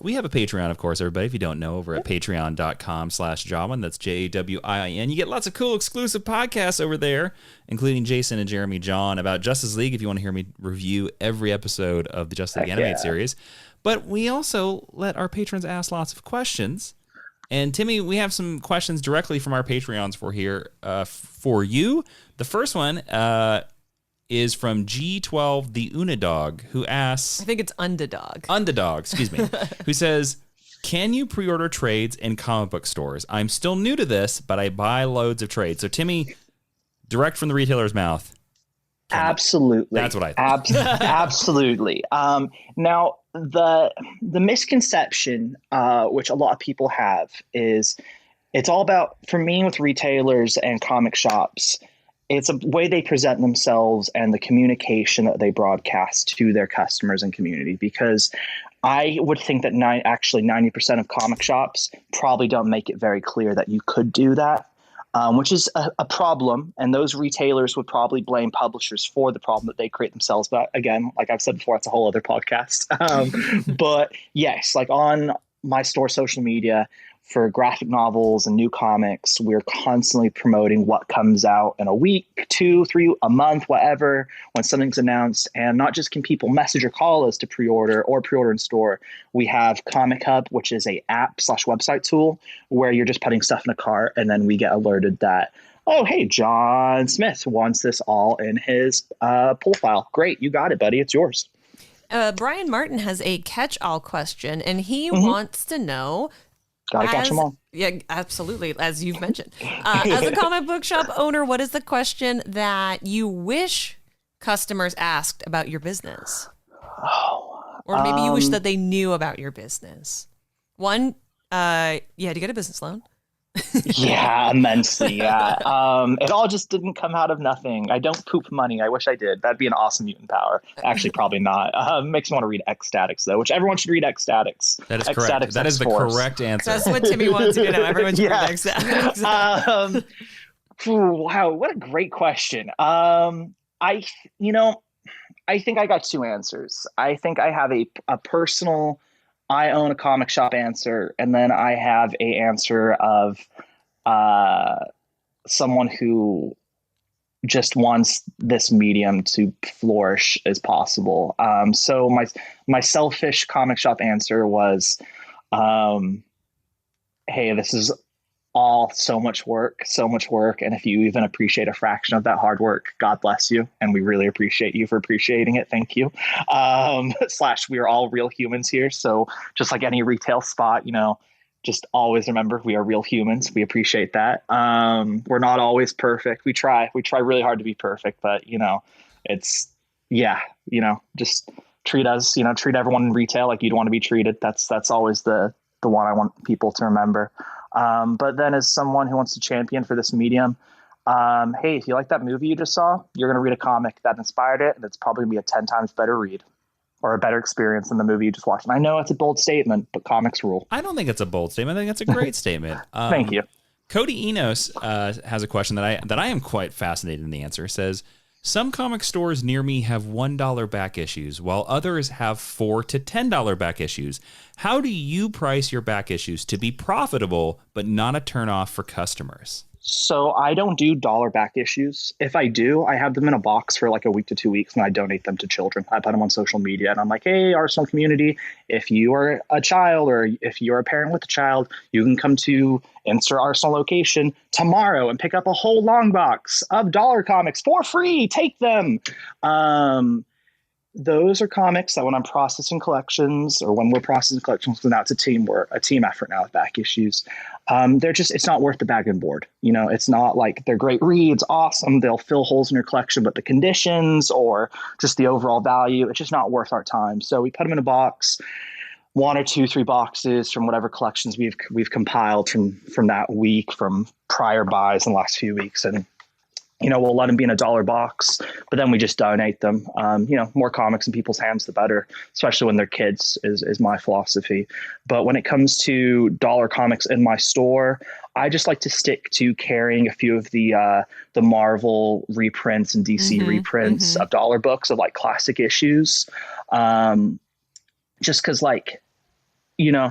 we have a Patreon, of course, everybody, if you don't know, over at patreon.com/Jawiin. That's Jawiin. You get lots of cool exclusive podcasts over there, including Jason and Jeremy John about Justice League, if you want to hear me review every episode of the Justice League animated series. But we also let our patrons ask lots of questions. And Timmy, we have some questions directly from our Patreons for you. The first one is from G12 the Unidog, who asks... I think it's Undadog, excuse me. Who says, can you pre-order trades in comic book stores? I'm still new to this, but I buy loads of trades. So, Timmy, direct from the retailer's mouth. Absolutely. That's what I thought. Absolutely. Now, the misconception, which a lot of people have, is it's all about, for me with retailers and comic shops, it's a way they present themselves and the communication that they broadcast to their customers and community. Because I would think that 90% of comic shops probably don't make it very clear that you could do that, which is a problem. And those retailers would probably blame publishers for the problem that they create themselves. But again, like I've said before, it's a whole other podcast. But yes, like on my store social media, for graphic novels and new comics, we're constantly promoting what comes out in a week, 2, 3, a month, whatever, when something's announced. And not just can people message or call us to pre-order or pre-order in store. We have Comic Hub, which is a app/website tool where you're just putting stuff in a cart, and then we get alerted that, oh, hey, John Smith wants this all in his pull file. Great, you got it, buddy. It's yours. Brian Martin has a catch-all question, and he wants to know... Gotta catch them all. Yeah, absolutely. As you've mentioned, as a comic book shop owner, what is the question that you wish customers asked about your business? Or maybe you wish that they knew about your business. One, you had to get a business loan. Yeah, immensely. Yeah. It all just didn't come out of nothing. I don't poop money. I wish I did. That'd be an awesome mutant power. Actually, probably not. Makes me want to read Ecstatics, though, which everyone should read Ecstatics. That is correct. That is the correct answer. That's what Timmy wants to know. Everyone should read Ecstatics. Wow, what a great question. I think I got two answers. I think I have a personal, I own a comic shop answer, and then I have a answer of someone who just wants this medium to flourish as possible. So my selfish comic shop answer was, hey, this is all so much work. And if you even appreciate a fraction of that hard work, God bless you. And we really appreciate you for appreciating it. Thank you. / we are all real humans here. So just like any retail spot, just always remember we are real humans. We appreciate that. We're not always perfect. We try really hard to be perfect, but it's, just treat us, treat everyone in retail like you'd want to be treated. That's always the one I want people to remember. But then as someone who wants to champion for this medium, hey, if you like that movie you just saw, you're going to read a comic that inspired it, and it's probably going to be a 10 times better read or a better experience than the movie you just watched. And I know it's a bold statement, but comics rule. I don't think it's a bold statement. I think it's a great statement. Thank you. Cody Enos has a question that I am quite fascinated in the answer. It says, some comic stores near me have $1 back issues, while others have $4 to $10 back issues. How do you price your back issues to be profitable, but not a turnoff for customers? So I don't do dollar back issues. If I do, I have them in a box for like a week to 2 weeks, and I donate them to children. I put them on social media, and I'm like, hey, Arsenal community, if you are a child or if you're a parent with a child, you can come to insert Arsenal location tomorrow and pick up a whole long box of dollar comics for free. Take them. Those are comics that when I'm processing collections or when we're processing collections, now it's a team effort now with back issues. It's not worth the bag and board. It's not like they're great reads, awesome. They'll fill holes in your collection, but the conditions or just the overall value, it's just not worth our time. So we put them in a box, 1 or 2, 3 boxes from whatever collections we've compiled from that week, from prior buys in the last few weeks. And we'll let them be in a dollar box, but then we just donate them. More comics in people's hands, the better, especially when they're kids is my philosophy. But when it comes to dollar comics in my store, I just like to stick to carrying a few of the Marvel reprints and DC reprints of dollar books of like classic issues. Just cause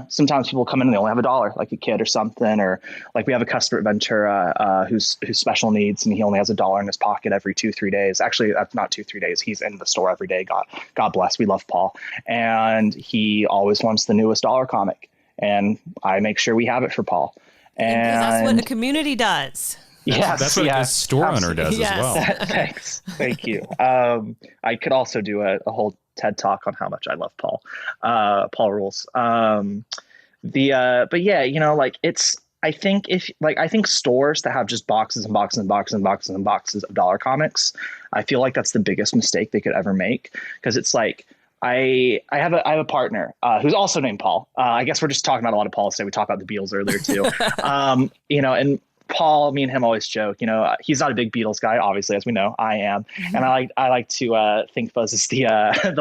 sometimes people come in and they only have $1, like a kid or something, or like we have a customer at Ventura who's special needs, and he only has $1 in his pocket every 2-3 days. Actually, that's not 2-3 days. He's in the store every day. God bless. We love Paul. And he always wants the newest dollar comic, and I make sure we have it for Paul. And that's what a community does. That's what a store owner does as well. Thanks. Thank you. I could also do a whole TED talk on how much I love Paul. Paul rules. But yeah, I think stores that have just boxes and boxes and boxes and boxes and boxes of dollar comics, I feel like that's the biggest mistake they could ever make. Cause it's like, I have a partner who's also named Paul. I guess we're just talking about a lot of Paul today. We talked about the Beatles earlier too. And Paul, me and him always joke, he's not a big Beatles guy, obviously, as we know. I am. And I like to think Buzz is the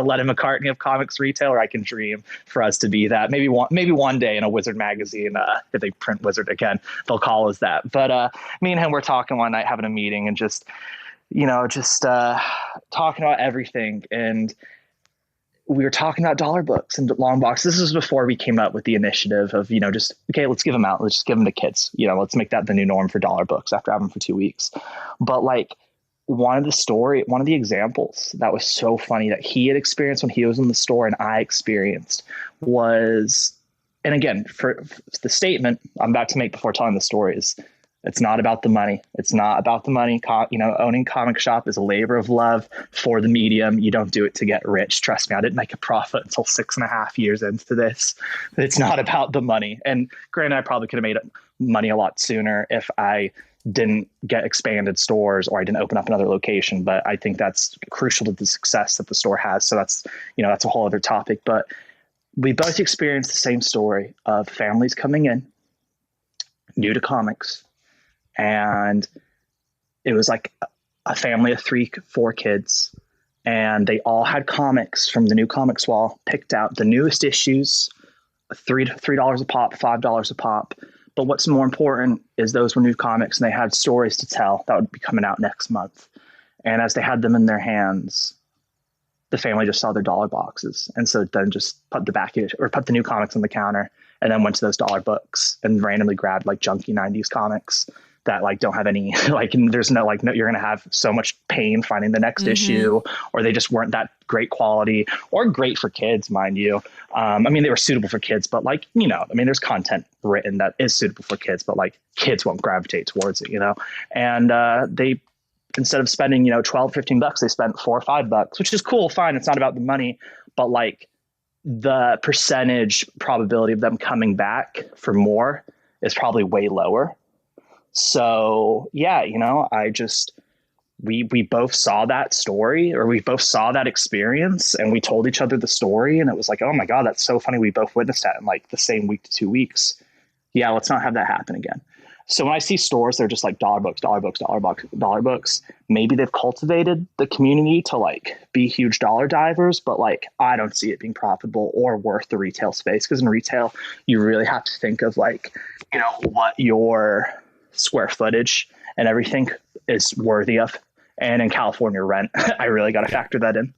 Lennon McCartney of comics retail, or I can dream for us to be that. Maybe one day in a Wizard magazine, if they print Wizard again, they'll call us that. But me and him were talking one night, having a meeting, and just talking about everything. And we were talking about dollar books and long boxes. This was before we came up with the initiative of, let's give them out. Let's just give them to kids. Let's make that the new norm for dollar books after having them for 2 weeks. But one of the examples that was so funny that he had experienced when he was in the store and I experienced was, and again, for the statement I'm about to make before telling the story is, it's not about the money. It's not about the money. Owning comic shop is a labor of love for the medium. You don't do it to get rich. Trust me, I didn't make a profit until 6.5 years into this. It's not about the money. And granted, I probably could have made money a lot sooner if I didn't get expanded stores or I didn't open up another location. But I think that's crucial to the success that the store has. So that's a whole other topic. But we both experienced the same story of families coming in new to comics. And it was like a family of 3-4 kids, and they all had comics from the new comics wall, picked out the newest issues, $3 a pop, $5 a pop. But what's more important is those were new comics, and they had stories to tell that would be coming out next month. And as they had them in their hands, the family just saw their dollar boxes. And so then just put the new comics on the counter, and then went to those dollar books and randomly grabbed like junky 90s comics that like don't have any, like, there's no, like, no, you're going to have so much pain finding the next issue, or they just weren't that great quality or great for kids, mind you. I mean, they were suitable for kids, but like, you know, I mean, there's content written that is suitable for kids, but like kids won't gravitate towards it, you know? And they, instead of spending, you know, $12-15, they spent $4 or $5, which is cool. Fine. It's not about the money, but like the percentage probability of them coming back for more is probably way lower. So yeah, you know, we both saw that story, or we both saw that experience, and we told each other the story, and it was like, oh my God, that's so funny. We both witnessed that in like the same week to 2 weeks. Yeah. Let's not have that happen again. So when I see stores, they're just like dollar books. Maybe they've cultivated the community to like be huge dollar divers, but like, I don't see it being profitable or worth the retail space. Cause in retail, you really have to think of like, you know, what your square footage and everything is worthy of. And in California rent, I really got to factor that in.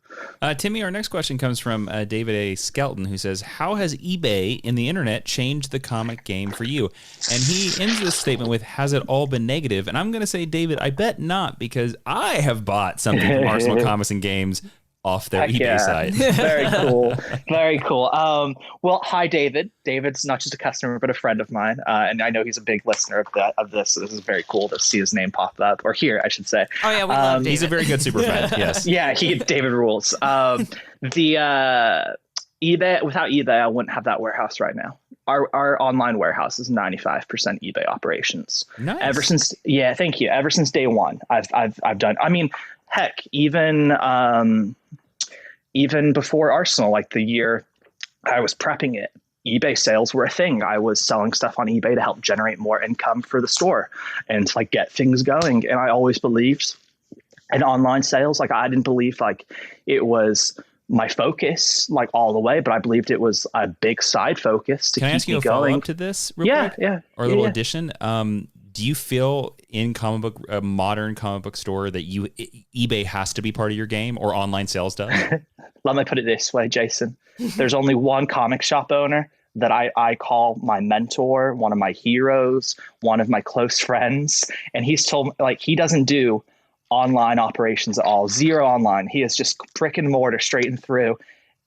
Timmy, our next question comes from David A. Skelton, who says, how has eBay in the internet changed the comic game for you? And he ends this statement with, has it all been negative? And I'm going to say, David, I bet not, because I have bought something from Arsenal Comics and Games off their eBay site. Very cool. Very cool. Well, hi, David. David's not just a customer, but a friend of mine. And I know he's a big listener of this. So this is very cool to see his name pop up, or here, I should say. Oh, yeah, we love David. He's a very good super fan. Yes. Yeah, David rules. The eBay, without eBay, I wouldn't have that warehouse right now. Our online warehouse is 95% eBay operations. Nice. Ever since, yeah, thank you. Ever since day one, I've done. I mean, heck, even before Arsenal, like the year I was prepping it, eBay sales were a thing. I was selling stuff on eBay to help generate more income for the store and to like get things going. And I always believed in online sales. Like I didn't believe like it was my focus like all the way, but I believed it was a big side focus to keep me going. Can I ask you a follow-up to this real quick? Yeah. Or a little addition? Do you feel in a modern comic book store that eBay has to be part of your game, or online sales does? Let me put it this way, Jason. There's only one comic shop owner that I call my mentor, one of my heroes, one of my close friends. And he's told me like he doesn't do online operations at all. Zero online. He is just brick and mortar straight and through.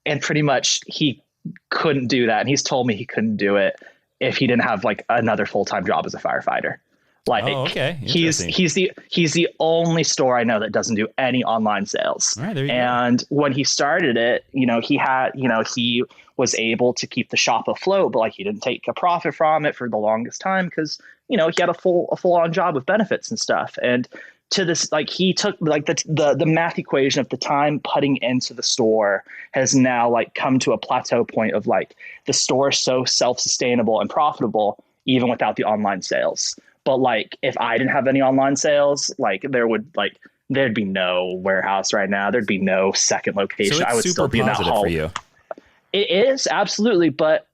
And pretty much he couldn't do that. And he's told me he couldn't do it if he didn't have like another full-time job as a firefighter. Like, okay. He's the only store I know that doesn't do any online sales. All right, there you go. go. When he started it, you know, he was able to keep the shop afloat, but like he didn't take a profit from it for the longest time because, you know, he had a full on job with benefits and stuff. And to this, like he took like the math equation of the time putting into the store has now like come to a plateau point of like the store is so self-sustainable and profitable even without the online sales. But like, if I didn't have any online sales, like there'd be no warehouse right now. There'd be no second location. So it's I would still be in that hall. for you. It is absolutely. But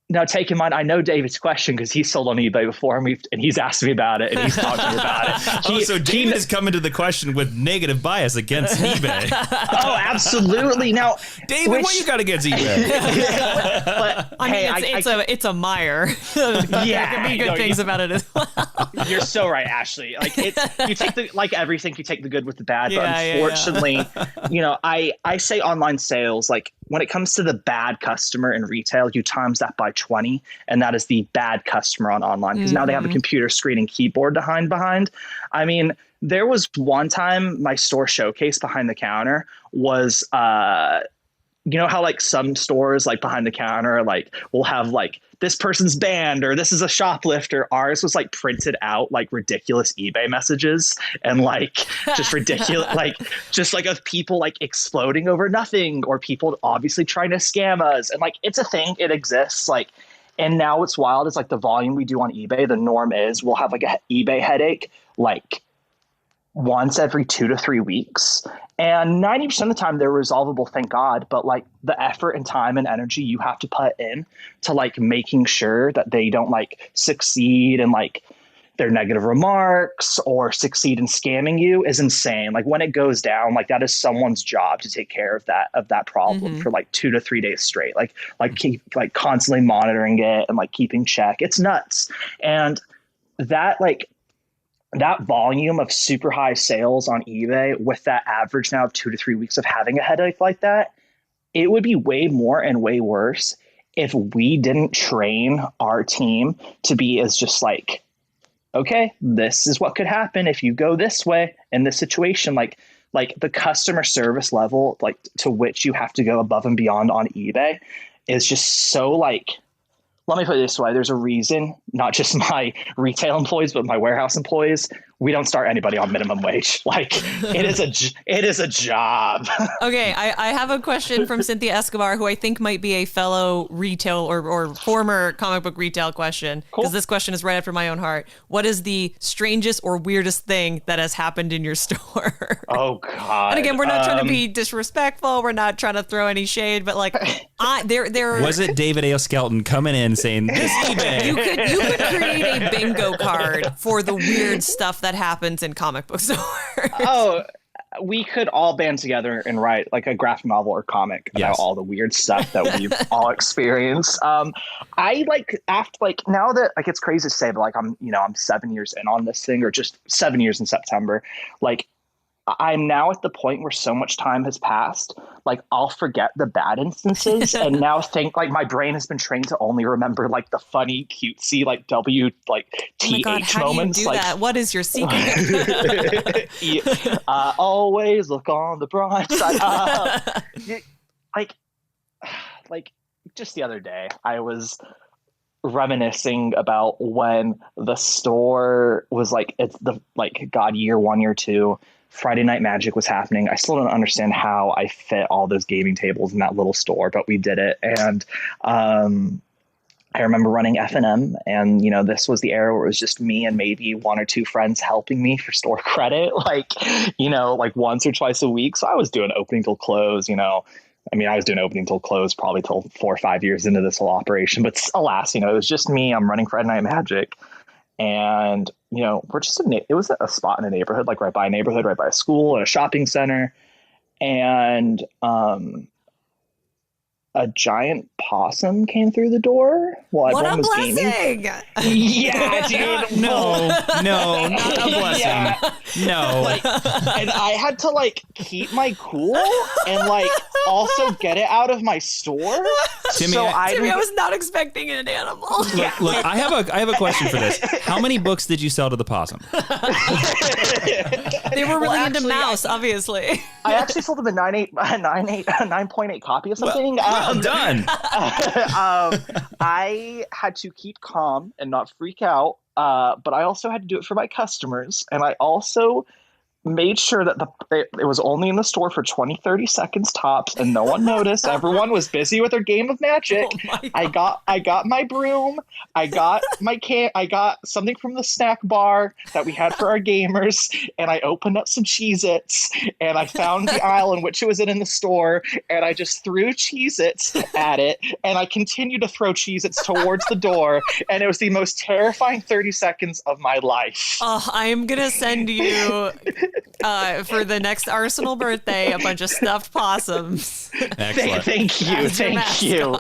now take in mind, I know David's question because he's sold on eBay before and he's asked me about it and he's talked to me about it. So David is coming to the question with negative bias against eBay. Oh, absolutely. Now, David, what you got against eBay? But I mean, it's a mire. Yeah, there can be good things about it as well. You're so right, Ashley. Like you take like everything, you take the good with the bad. But unfortunately, you know, I say online sales, like when it comes to the bad customer in retail, you times that by 20, and that is the bad customer on online because now they have a computer screen and keyboard behind. I mean, there was one time my store showcase behind the counter was you know how like some stores like behind the counter like will have like this person's banned or this is a shoplifter. Ours was like printed out like ridiculous eBay messages and like just ridiculous like just like of people like exploding over nothing or people obviously trying to scam us. And like it's a thing, it exists. Like, and now what's wild is like the volume we do on eBay, the norm is we'll have like a eBay headache like once every 2 to 3 weeks. And 90% of the time they're resolvable, thank God. But like the effort and time and energy you have to put in to like making sure that they don't like succeed in like their negative remarks or succeed in scamming you is insane. Like when it goes down, like that is someone's job to take care of that problem for like 2 to 3 days straight. Like keep like constantly monitoring it and like keeping check. It's nuts. And that like that volume of super high sales on eBay with that average now of 2 to 3 weeks of having a headache like that, it would be way more and way worse if we didn't train our team to be as just like, okay, this is what could happen if you go this way in this situation. Like the customer service level, like to which you have to go above and beyond on eBay is just so like, let me put it this way. There's a reason, not just my retail employees, but my warehouse employees, we don't start anybody on minimum wage. Like it is a job. Okay. I have a question from Cynthia Escobar, who I think might be a fellow retail or former comic book retail question. Because This question is right after my own heart. What is the strangest or weirdest thing that has happened in your store? Oh God. And again, we're not trying to be disrespectful. We're not trying to throw any shade, but like there was it David A. Skelton coming in saying this eBay? You could create a bingo card for the weird stuff that happens in comic book stores. Oh, we could all band together and write like a graphic novel or comic about all the weird stuff that we've all experienced. I like after like now that like it's crazy to say, but like I'm 7 years in on this thing, or just 7 years in September. Like I'm now at the point where so much time has passed, like I'll forget the bad instances and now think like my brain has been trained to only remember like the funny, cutesy, like TH moments. Do that? What is your secret? Always look on the bright side. Like just the other day, I was reminiscing about when the store was like, it's the like year 1, year 2. Friday Night Magic was happening. I still don't understand how I fit all those gaming tables in that little store, but we did it. And I remember running F&M, and this was the era where it was just me and maybe 1 or 2 friends helping me for store credit, like once or twice a week. So I was doing opening till close. I was doing opening till close probably till 4 or 5 years into this whole operation. But alas, it was just me. I'm running Friday Night Magic. And, we're just it was a spot in a neighborhood, like right by a neighborhood, right by a school and a shopping center. And a giant possum came through the door while everyone was gaming. Yeah, dude. No, not a blessing. Yeah. No. And I had to keep my cool and also get it out of my store. Timmy, I was not expecting an animal. Look, I have a question for this. How many books did you sell to the possum? They were really into mouse, obviously. I actually sold them a 9.8 copy of something. Well done. I had to keep calm and not freak out, but I also had to do it for my customers, and I also made sure that it was only in the store for 20-30 seconds tops, and no one noticed. Everyone was busy with their game of Magic. Oh I got my broom. I got my I got something from the snack bar that we had for our gamers, and I opened up some Cheez-Its, and I found the aisle in which it was in the store, and I just threw Cheez-Its at it, and I continued to throw Cheez-Its towards the door, and it was the most terrifying 30 seconds of my life. Oh, I'm gonna send you for the next Arsenal birthday a bunch of stuffed possums. Excellent. Thank you.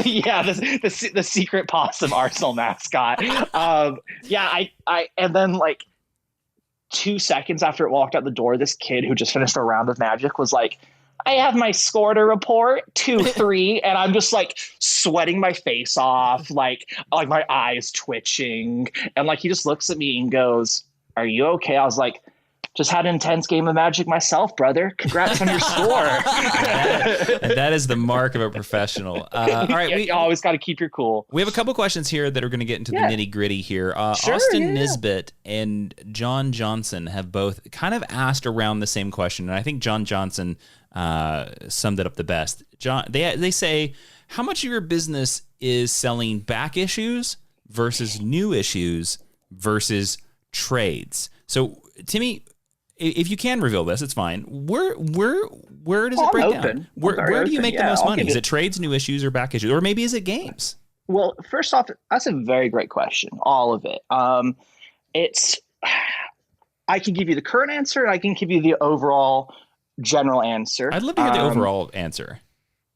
Yeah, the secret possum Arsenal mascot. I and then 2 seconds after it walked out the door, this kid who just finished a round of Magic was like, I have my score to report, 2-3, and I'm just sweating my face off, like my eyes twitching, and he just looks at me and goes, "Are you okay?" I was like, "Just had an intense game of Magic myself, brother. Congrats on your score." That is the mark of a professional. All right, you always got to keep your cool. We have a couple questions here that are going to get into the nitty gritty here. Sure, Austin Nisbet and John Johnson have both kind of asked around the same question, and I think John Johnson summed it up the best. John, they say, how much of your business is selling back issues versus new issues versus trades? So, Timmy, if you can reveal this, it's fine. Where does it break down? Where do you make the most money? Is it trades, new issues, or back issues? Or maybe is it games? Well, first off, that's a very great question. All of it. I can give you the current answer, and I can give you the overall general answer. I'd love to hear the overall answer.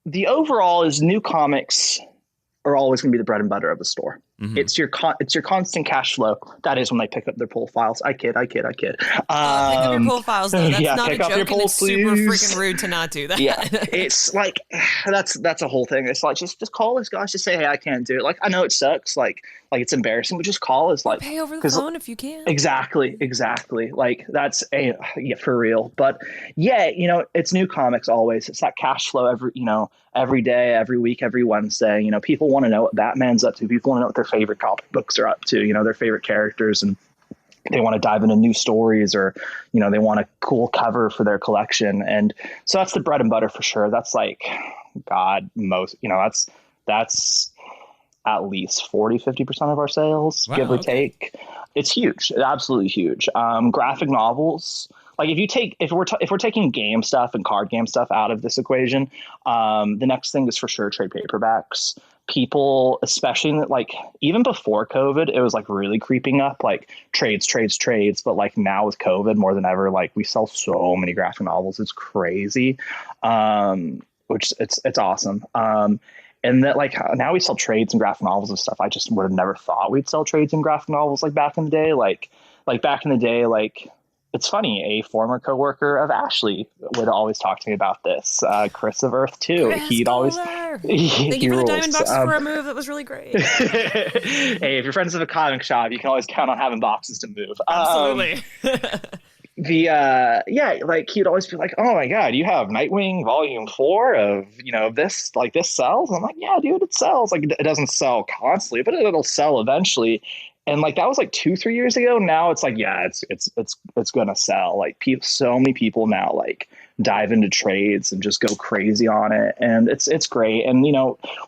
The overall is new comics are always going to be the bread and butter of the store. It's your constant cash flow. That is when they pick up their pull files. I kid. Pick up your pull files, though. That's not a joke, and it's super freaking rude to not do that. Yeah, it's like that's a whole thing. It's like just call us guys. Just say, hey, I can't do it. Like, I know it sucks. Like it's embarrassing, but just call us. Like, pay over the phone if you can. Exactly. Like that's for real. But yeah, it's new comics always. It's that cash flow every day, every week, every Wednesday. People want to know what Batman's up to. People want to know what their favorite comic books are up to. Their favorite characters, and they want to dive into new stories, or they want a cool cover for their collection. And so that's the bread and butter for sure. That's like that's at least 40-50% of our sales, give or take. It's huge. Absolutely huge. Graphic novels, like if we're taking game stuff and card game stuff out of this equation, the next thing is for sure trade paperbacks. People, especially like even before COVID, it was like really creeping up, like trades. But like now with COVID more than ever, like we sell so many graphic novels. It's crazy. Which it's awesome. And that, like, now we sell trades and graphic novels and stuff. I just would have never thought we'd sell trades and graphic novels like back in the day. Like back in the day, like, it's funny, a former coworker of Ashley would always talk to me about this. Chris of Earth 2. He'd always Thank you for the Diamond Box for a move. That was really great. Hey, if you're friends of a comic shop, you can always count on having boxes to move. Absolutely. Like he'd always be like, oh my God, you have Nightwing Volume 4 of, this, like, this sells? I'm like, yeah, dude, it sells. Like, it doesn't sell constantly, but it'll sell eventually. And like, that was like 2-3 years ago. Now it's like, yeah, it's going to sell. Like, so many people now, like, dive into trades and just go crazy on it. And it's great. And,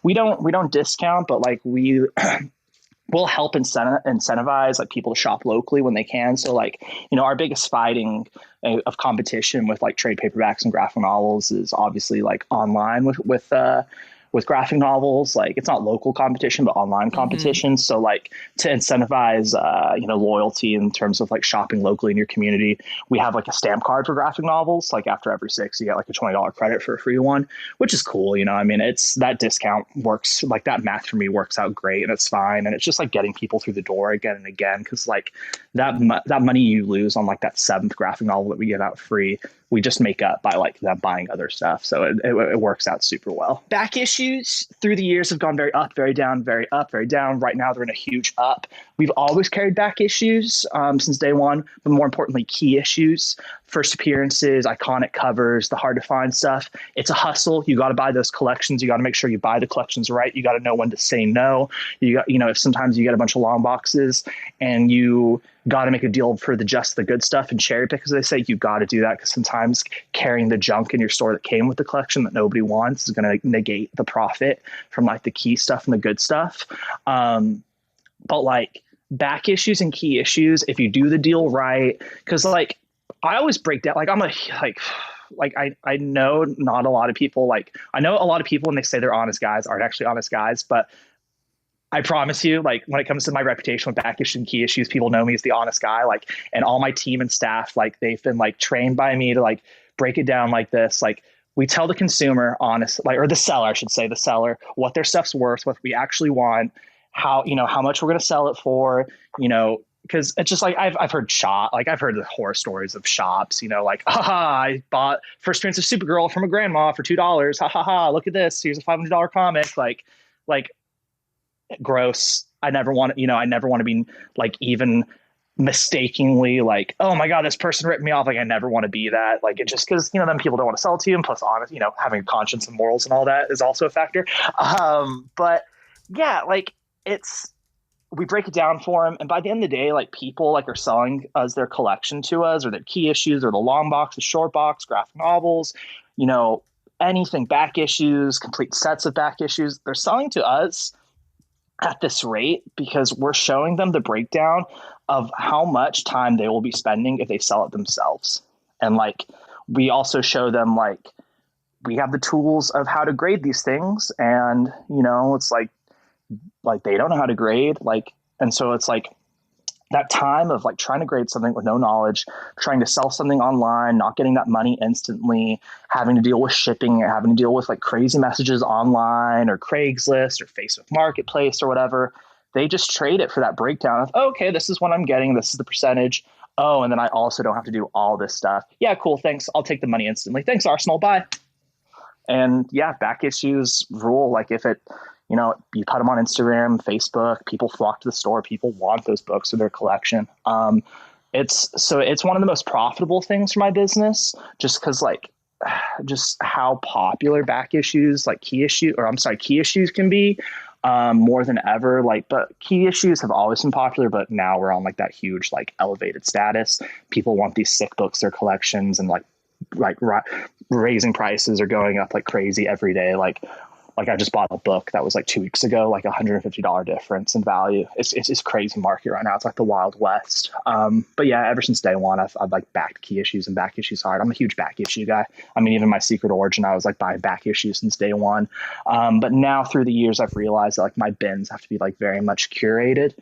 we don't discount, but like we'll help incentivize like people to shop locally when they can. So like, our biggest fighting of competition with like trade paperbacks and graphic novels is obviously like online with graphic novels. Like, it's not local competition, but online competition. So like, to incentivize, loyalty in terms of like shopping locally in your community, we have like a stamp card for graphic novels. Like, after every 6, you get like a $20 credit for a free one, which is cool. It's that discount works, like that math for me works out great, and it's fine. And it's just like getting people through the door again and again. Cause like that money you lose on like that 7th graphic novel that we give out free, we just make up by like them buying other stuff. So it works out super well. Back issues through the years have gone very up, very down, very up, very down. Right now they're in a huge up. We've always carried back issues since day one, but more importantly, key issues, first appearances, iconic covers, the hard to find stuff. It's a hustle. You got to buy those collections. You got to make sure you buy the collections right. You got to know when to say no. If sometimes you get a bunch of long boxes and you got to make a deal for just the good stuff and cherry pick, as they say. You got to do that, because sometimes carrying the junk in your store that came with the collection that nobody wants is going to negate the profit from like the key stuff and the good stuff. But like back issues and key issues, if you do the deal right, because like I always break down, like I know not a lot of people, like I know a lot of people when they say they're honest guys aren't actually honest guys, but I promise you, like when it comes to my reputation with back issues and key issues, people know me as the honest guy, like, and all my team and staff, like they've been like trained by me to like break it down like this. Like, we tell the consumer honest, like, or the seller, I should say, the seller, what their stuff's worth, what we actually want, how much we're going to sell it for, because it's just like I've heard the horror stories of shops, like, I bought first appearance of Supergirl from a grandma for $2. Look at this. Here's a $500 comic. Like gross. I never want to be like even mistakenly like, oh my God, this person ripped me off. Like, I never want to be that. Like, it just because, then people don't want to sell it to you. And plus, honest, having a conscience and morals and all that is also a factor. But yeah, like we break it down for them. And by the end of the day, like people like are selling us their collection to us, or their key issues, or the long box, the short box, graphic novels, anything, back issues, complete sets of back issues. They're selling to us at this rate because we're showing them the breakdown of how much time they will be spending if they sell it themselves. And like, we also show them like, we have the tools of how to grade these things. And, it's like they don't know how to grade. Like, and so it's like that time of like trying to grade something with no knowledge, trying to sell something online, not getting that money instantly, having to deal with shipping, having to deal with like crazy messages online or Craigslist or Facebook Marketplace or whatever. they just trade it for that breakdown of, oh, okay, this is what I'm getting. This is the percentage. Oh, and then I also don't have to do all this stuff. Yeah, cool. Thanks. I'll take the money instantly. Thanks, Arsenal. Bye. And yeah, back issues rule. Like if it, you put them on Instagram, Facebook, people flock to the store. People want those books for their collection. It's one of the most profitable things for my business, just because just how popular back issues, key issues can be, more than ever. But key issues have always been popular, but now we're on that huge, elevated status. People want these sick books, their collections, and raising prices are going up like crazy every day. I just bought a book that was 2 weeks ago, $150 difference in value. It's crazy market right now. It's the Wild West. But yeah, ever since day one, I've backed key issues and back issues hard. I'm a huge back issue guy. I mean, even my Secret Origin, I was buying back issues since day one. But now through the years, I've realized that my bins have to be very much curated.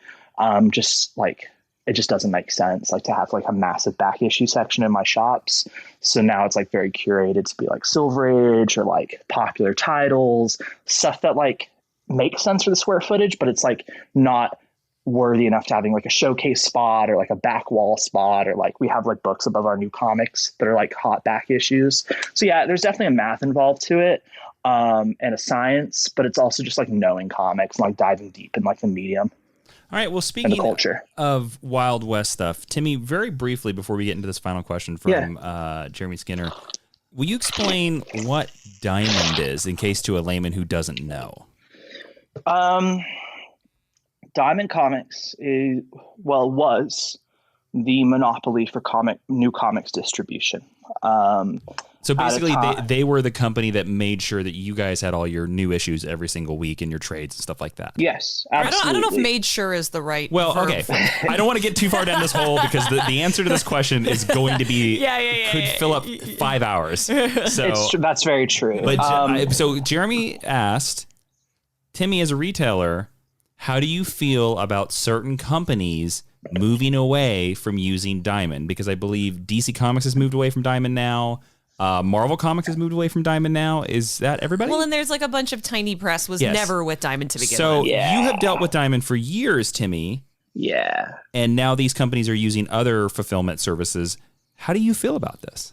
It just doesn't make sense to have a massive back issue section in my shops. So now it's very curated to be Silver Age or popular titles, stuff that makes sense for the square footage, but it's not worthy enough to having a showcase spot or a back wall spot, or we have books above our new comics that are hot back issues. So yeah, there's definitely a math involved to it, and a science, but it's also just knowing comics and diving deep in the medium. All right. Well, speaking of Wild West stuff, Timmy, very briefly before we get into this final question from Jeremy Skinner, will you explain what Diamond is in case to a layman who doesn't know? Diamond Comics was the monopoly for new comics distribution. So basically, they were the company that made sure that you guys had all your new issues every single week in your trades and stuff like that. Yes, absolutely. I don't know if "made sure" is the right. Well, verb. Okay. I don't want to get too far down this hole because the answer to this question is going to be could fill up 5 hours. So that's very true. But so Jeremy asked, Timmy, as a retailer, how do you feel about certain companies moving away from using Diamond? Because I believe DC Comics has moved away from Diamond now. Marvel Comics has moved away from Diamond now. Is that everybody? Well, and there's a bunch of Tiny Press was never with Diamond to begin with. So you have dealt with Diamond for years, Timmy. Yeah. And now these companies are using other fulfillment services. How do you feel about this?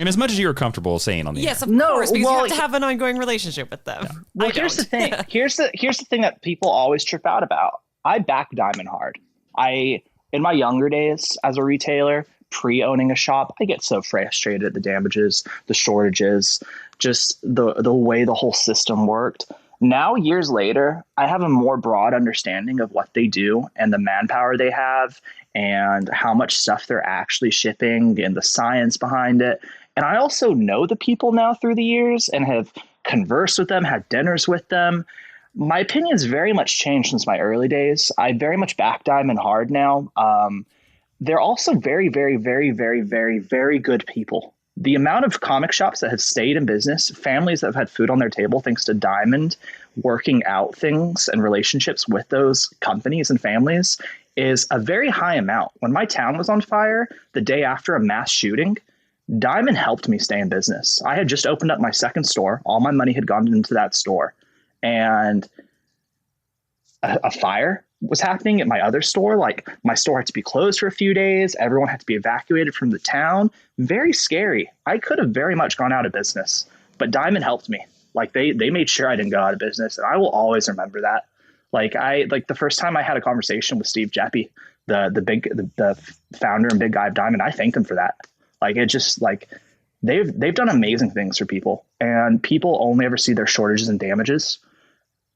And as much as you're comfortable saying on the yes, air. of course, because you have to have an ongoing relationship with them. Yeah. Well, here's the thing. Here's the thing that people always trip out about. I back Diamond hard. In my younger days as a retailer, pre-owning a shop, I get so frustrated at the damages, the shortages, just the way the whole system worked. Now, years later, I have a more broad understanding of what they do and the manpower they have and how much stuff they're actually shipping and the science behind it. And I also know the people now through the years and have conversed with them, had dinners with them. My opinion's very much changed since my early days. I very much back Diamond hard now. They're also very, very, very, very, very, very good people. The amount of comic shops that have stayed in business, families that have had food on their table thanks to Diamond working out things and relationships with those companies and families is a very high amount. When my town was on fire, the day after a mass shooting, Diamond helped me stay in business. I had just opened up my second store. All my money had gone into that store. And a fire was happening at my other store. My store had to be closed for a few days. Everyone had to be evacuated from the town. Very scary. I could have very much gone out of business, but Diamond helped me. They made sure I didn't go out of business. And I will always remember that. The first time I had a conversation with Steve Jeppy, the founder and big guy of Diamond, I thanked him for that. They've done amazing things for people, and people only ever see their shortages and damages.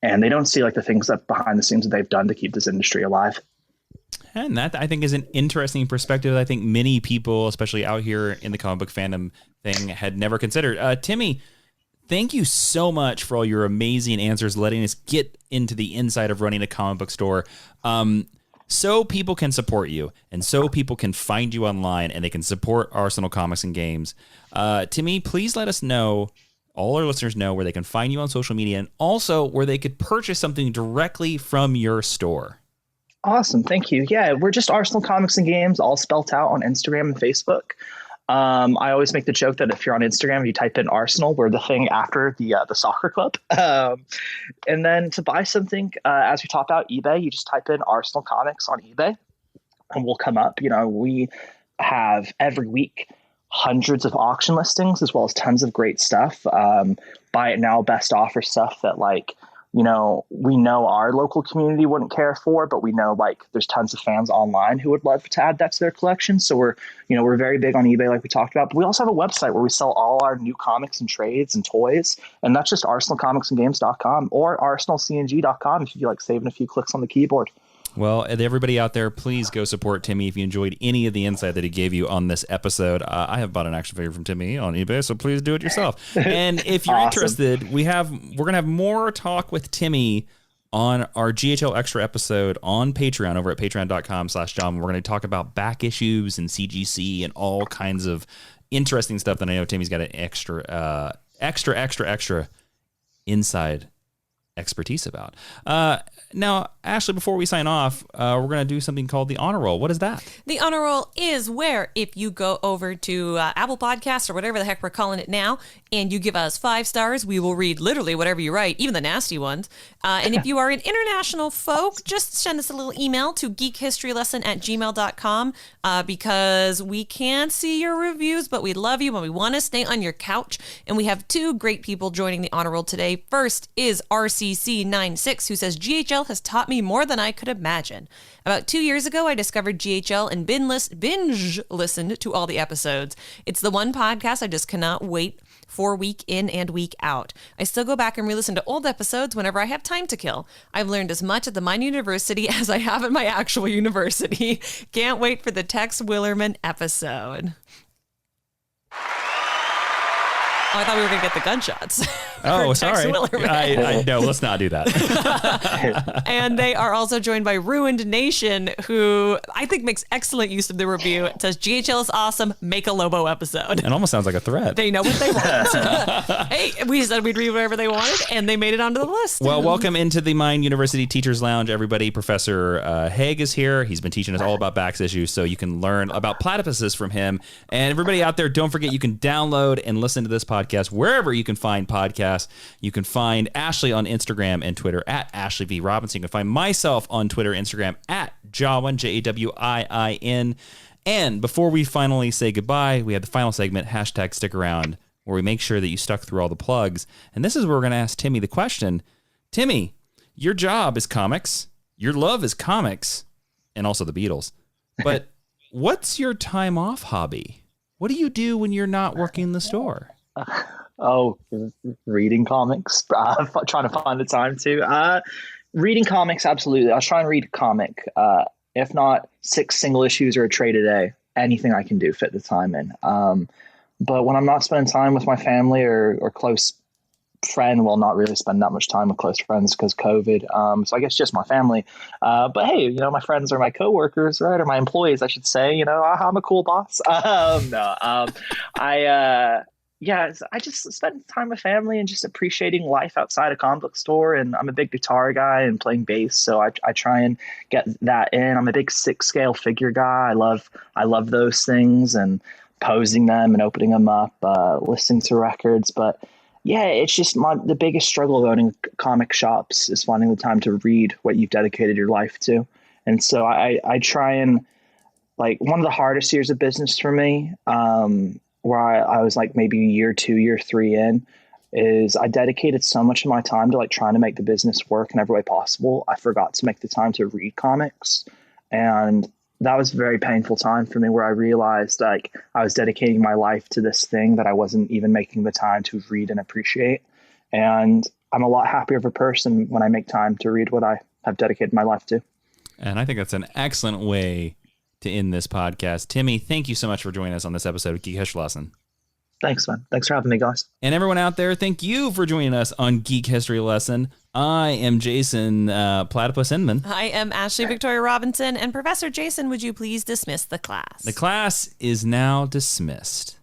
And they don't see the things that behind the scenes that they've done to keep this industry alive. And that, I think, is an interesting perspective. I think many people, especially out here in the comic book fandom thing, had never considered. Timmy, thank you so much for all your amazing answers, letting us get into the inside of running a comic book store. So people can support you, and so people can find you online, and they can support Arsenal Comics and Games. Timmy, please let us know, all our listeners know, where they can find you on social media, and also where they could purchase something directly from your store. Awesome. Thank you. Yeah, we're just Arsenal Comics and Games, all spelt out on Instagram and Facebook. I always make the joke that if you're on Instagram, you type in Arsenal, we're the thing after the soccer club. And then to buy something, as we talked about eBay, you just type in Arsenal Comics on eBay and we'll come up. We have every week hundreds of auction listings as well as tons of great stuff. Buy it now, best offer stuff that we know our local community wouldn't care for, but we know there's tons of fans online who would love to add that to their collection. So we're very big on eBay, like we talked about, but we also have a website where we sell all our new comics and trades and toys. And that's just arsenalcomicsandgames.com or arsenalcng.com if you feel like saving a few clicks on the keyboard. Well, everybody out there, please go support Timmy if you enjoyed any of the insight that he gave you on this episode. I have bought an action figure from Timmy on eBay, so please do it yourself. And if you're interested, we're going to have more talk with Timmy on our GHL Extra episode on Patreon over at patreon.com/John. We're going to talk about back issues and CGC and all kinds of interesting stuff that I know Timmy's got an extra inside expertise about. Now, Ashley, before we sign off, we're going to do something called the Honor Roll. What is that? The Honor Roll is where if you go over to Apple Podcasts or whatever the heck we're calling it now, and you give us 5 stars, we will read literally whatever you write, even the nasty ones. And if you are an international folk, just send us a little email to geekhistorylesson@gmail.com because we can't see your reviews, but we love you and we want to stay on your couch. And we have 2 great people joining the Honor Roll today. First is RCC96, who says, GHL has taught me more than I could imagine. About 2 years ago, I discovered GHL and binge listened to all the episodes. It's the one podcast I just cannot wait for week in and week out. I still go back and re-listen to old episodes whenever I have time to kill. I've learned as much at the Mine University as I have at my actual university. Can't wait for the Tex Willerman episode. Oh, I thought we were going to get the gunshots. Oh, sorry. No, let's not do that. And they are also joined by Ruined Nation, who I think makes excellent use of the review. It says, GHL is awesome. Make a Lobo episode. It almost sounds like a threat. They know what they want. Hey, we said we'd read whatever they wanted, and they made it onto the list. Well, welcome into the Mine University Teachers Lounge, everybody. Professor Heague is here. He's been teaching us all about Bax issues, so you can learn about platypuses from him. And everybody out there, don't forget you can download and listen to this podcast wherever you can find podcasts. You can find Ashley on Instagram and Twitter at Ashley V. Robinson. You can find myself on Twitter and Instagram at Jawiin, Jawiin. And before we finally say goodbye, we have the final segment, hashtag stick around, where we make sure that you stuck through all the plugs. And this is where we're going to ask Timmy the question. Timmy, your job is comics. Your love is comics and also the Beatles. But what's your time off hobby? What do you do when you're not working in the store? Reading comics, trying to find the time to reading comics. Absolutely. I'll try and read a comic, if not 6 single issues or a trade a day, anything I can do fit the time in. But when I'm not spending time with my family or close friend, well, not really spend that much time with close friends because COVID. So I guess just my family. But hey, my friends are my coworkers, right? Or my employees, I should say. I'm a cool boss. I just spend time with family and just appreciating life outside a comic book store. And I'm a big guitar guy and playing bass, so I try and get that in. I'm a big 6-scale figure guy. I love those things and posing them and opening them up, listening to records. But yeah, it's just the biggest struggle of owning comic shops is finding the time to read what you've dedicated your life to. And so I try and, one of the hardest years of business for me, where I was maybe year 2, year 3 in, is I dedicated so much of my time to trying to make the business work in every way possible. I forgot to make the time to read comics. And that was a very painful time for me, where I realized I was dedicating my life to this thing that I wasn't even making the time to read and appreciate. And I'm a lot happier of a person when I make time to read what I have dedicated my life to. And I think that's an excellent way to end this podcast. Timmy, thank you so much for joining us on this episode of Geek History Lesson. Thanks, man. Thanks for having me, guys. And everyone out there, thank you for joining us on Geek History Lesson. I am Jason Platypus Inman. I am Ashley Victoria Robinson. And Professor Jason, would you please dismiss the class? The class is now dismissed.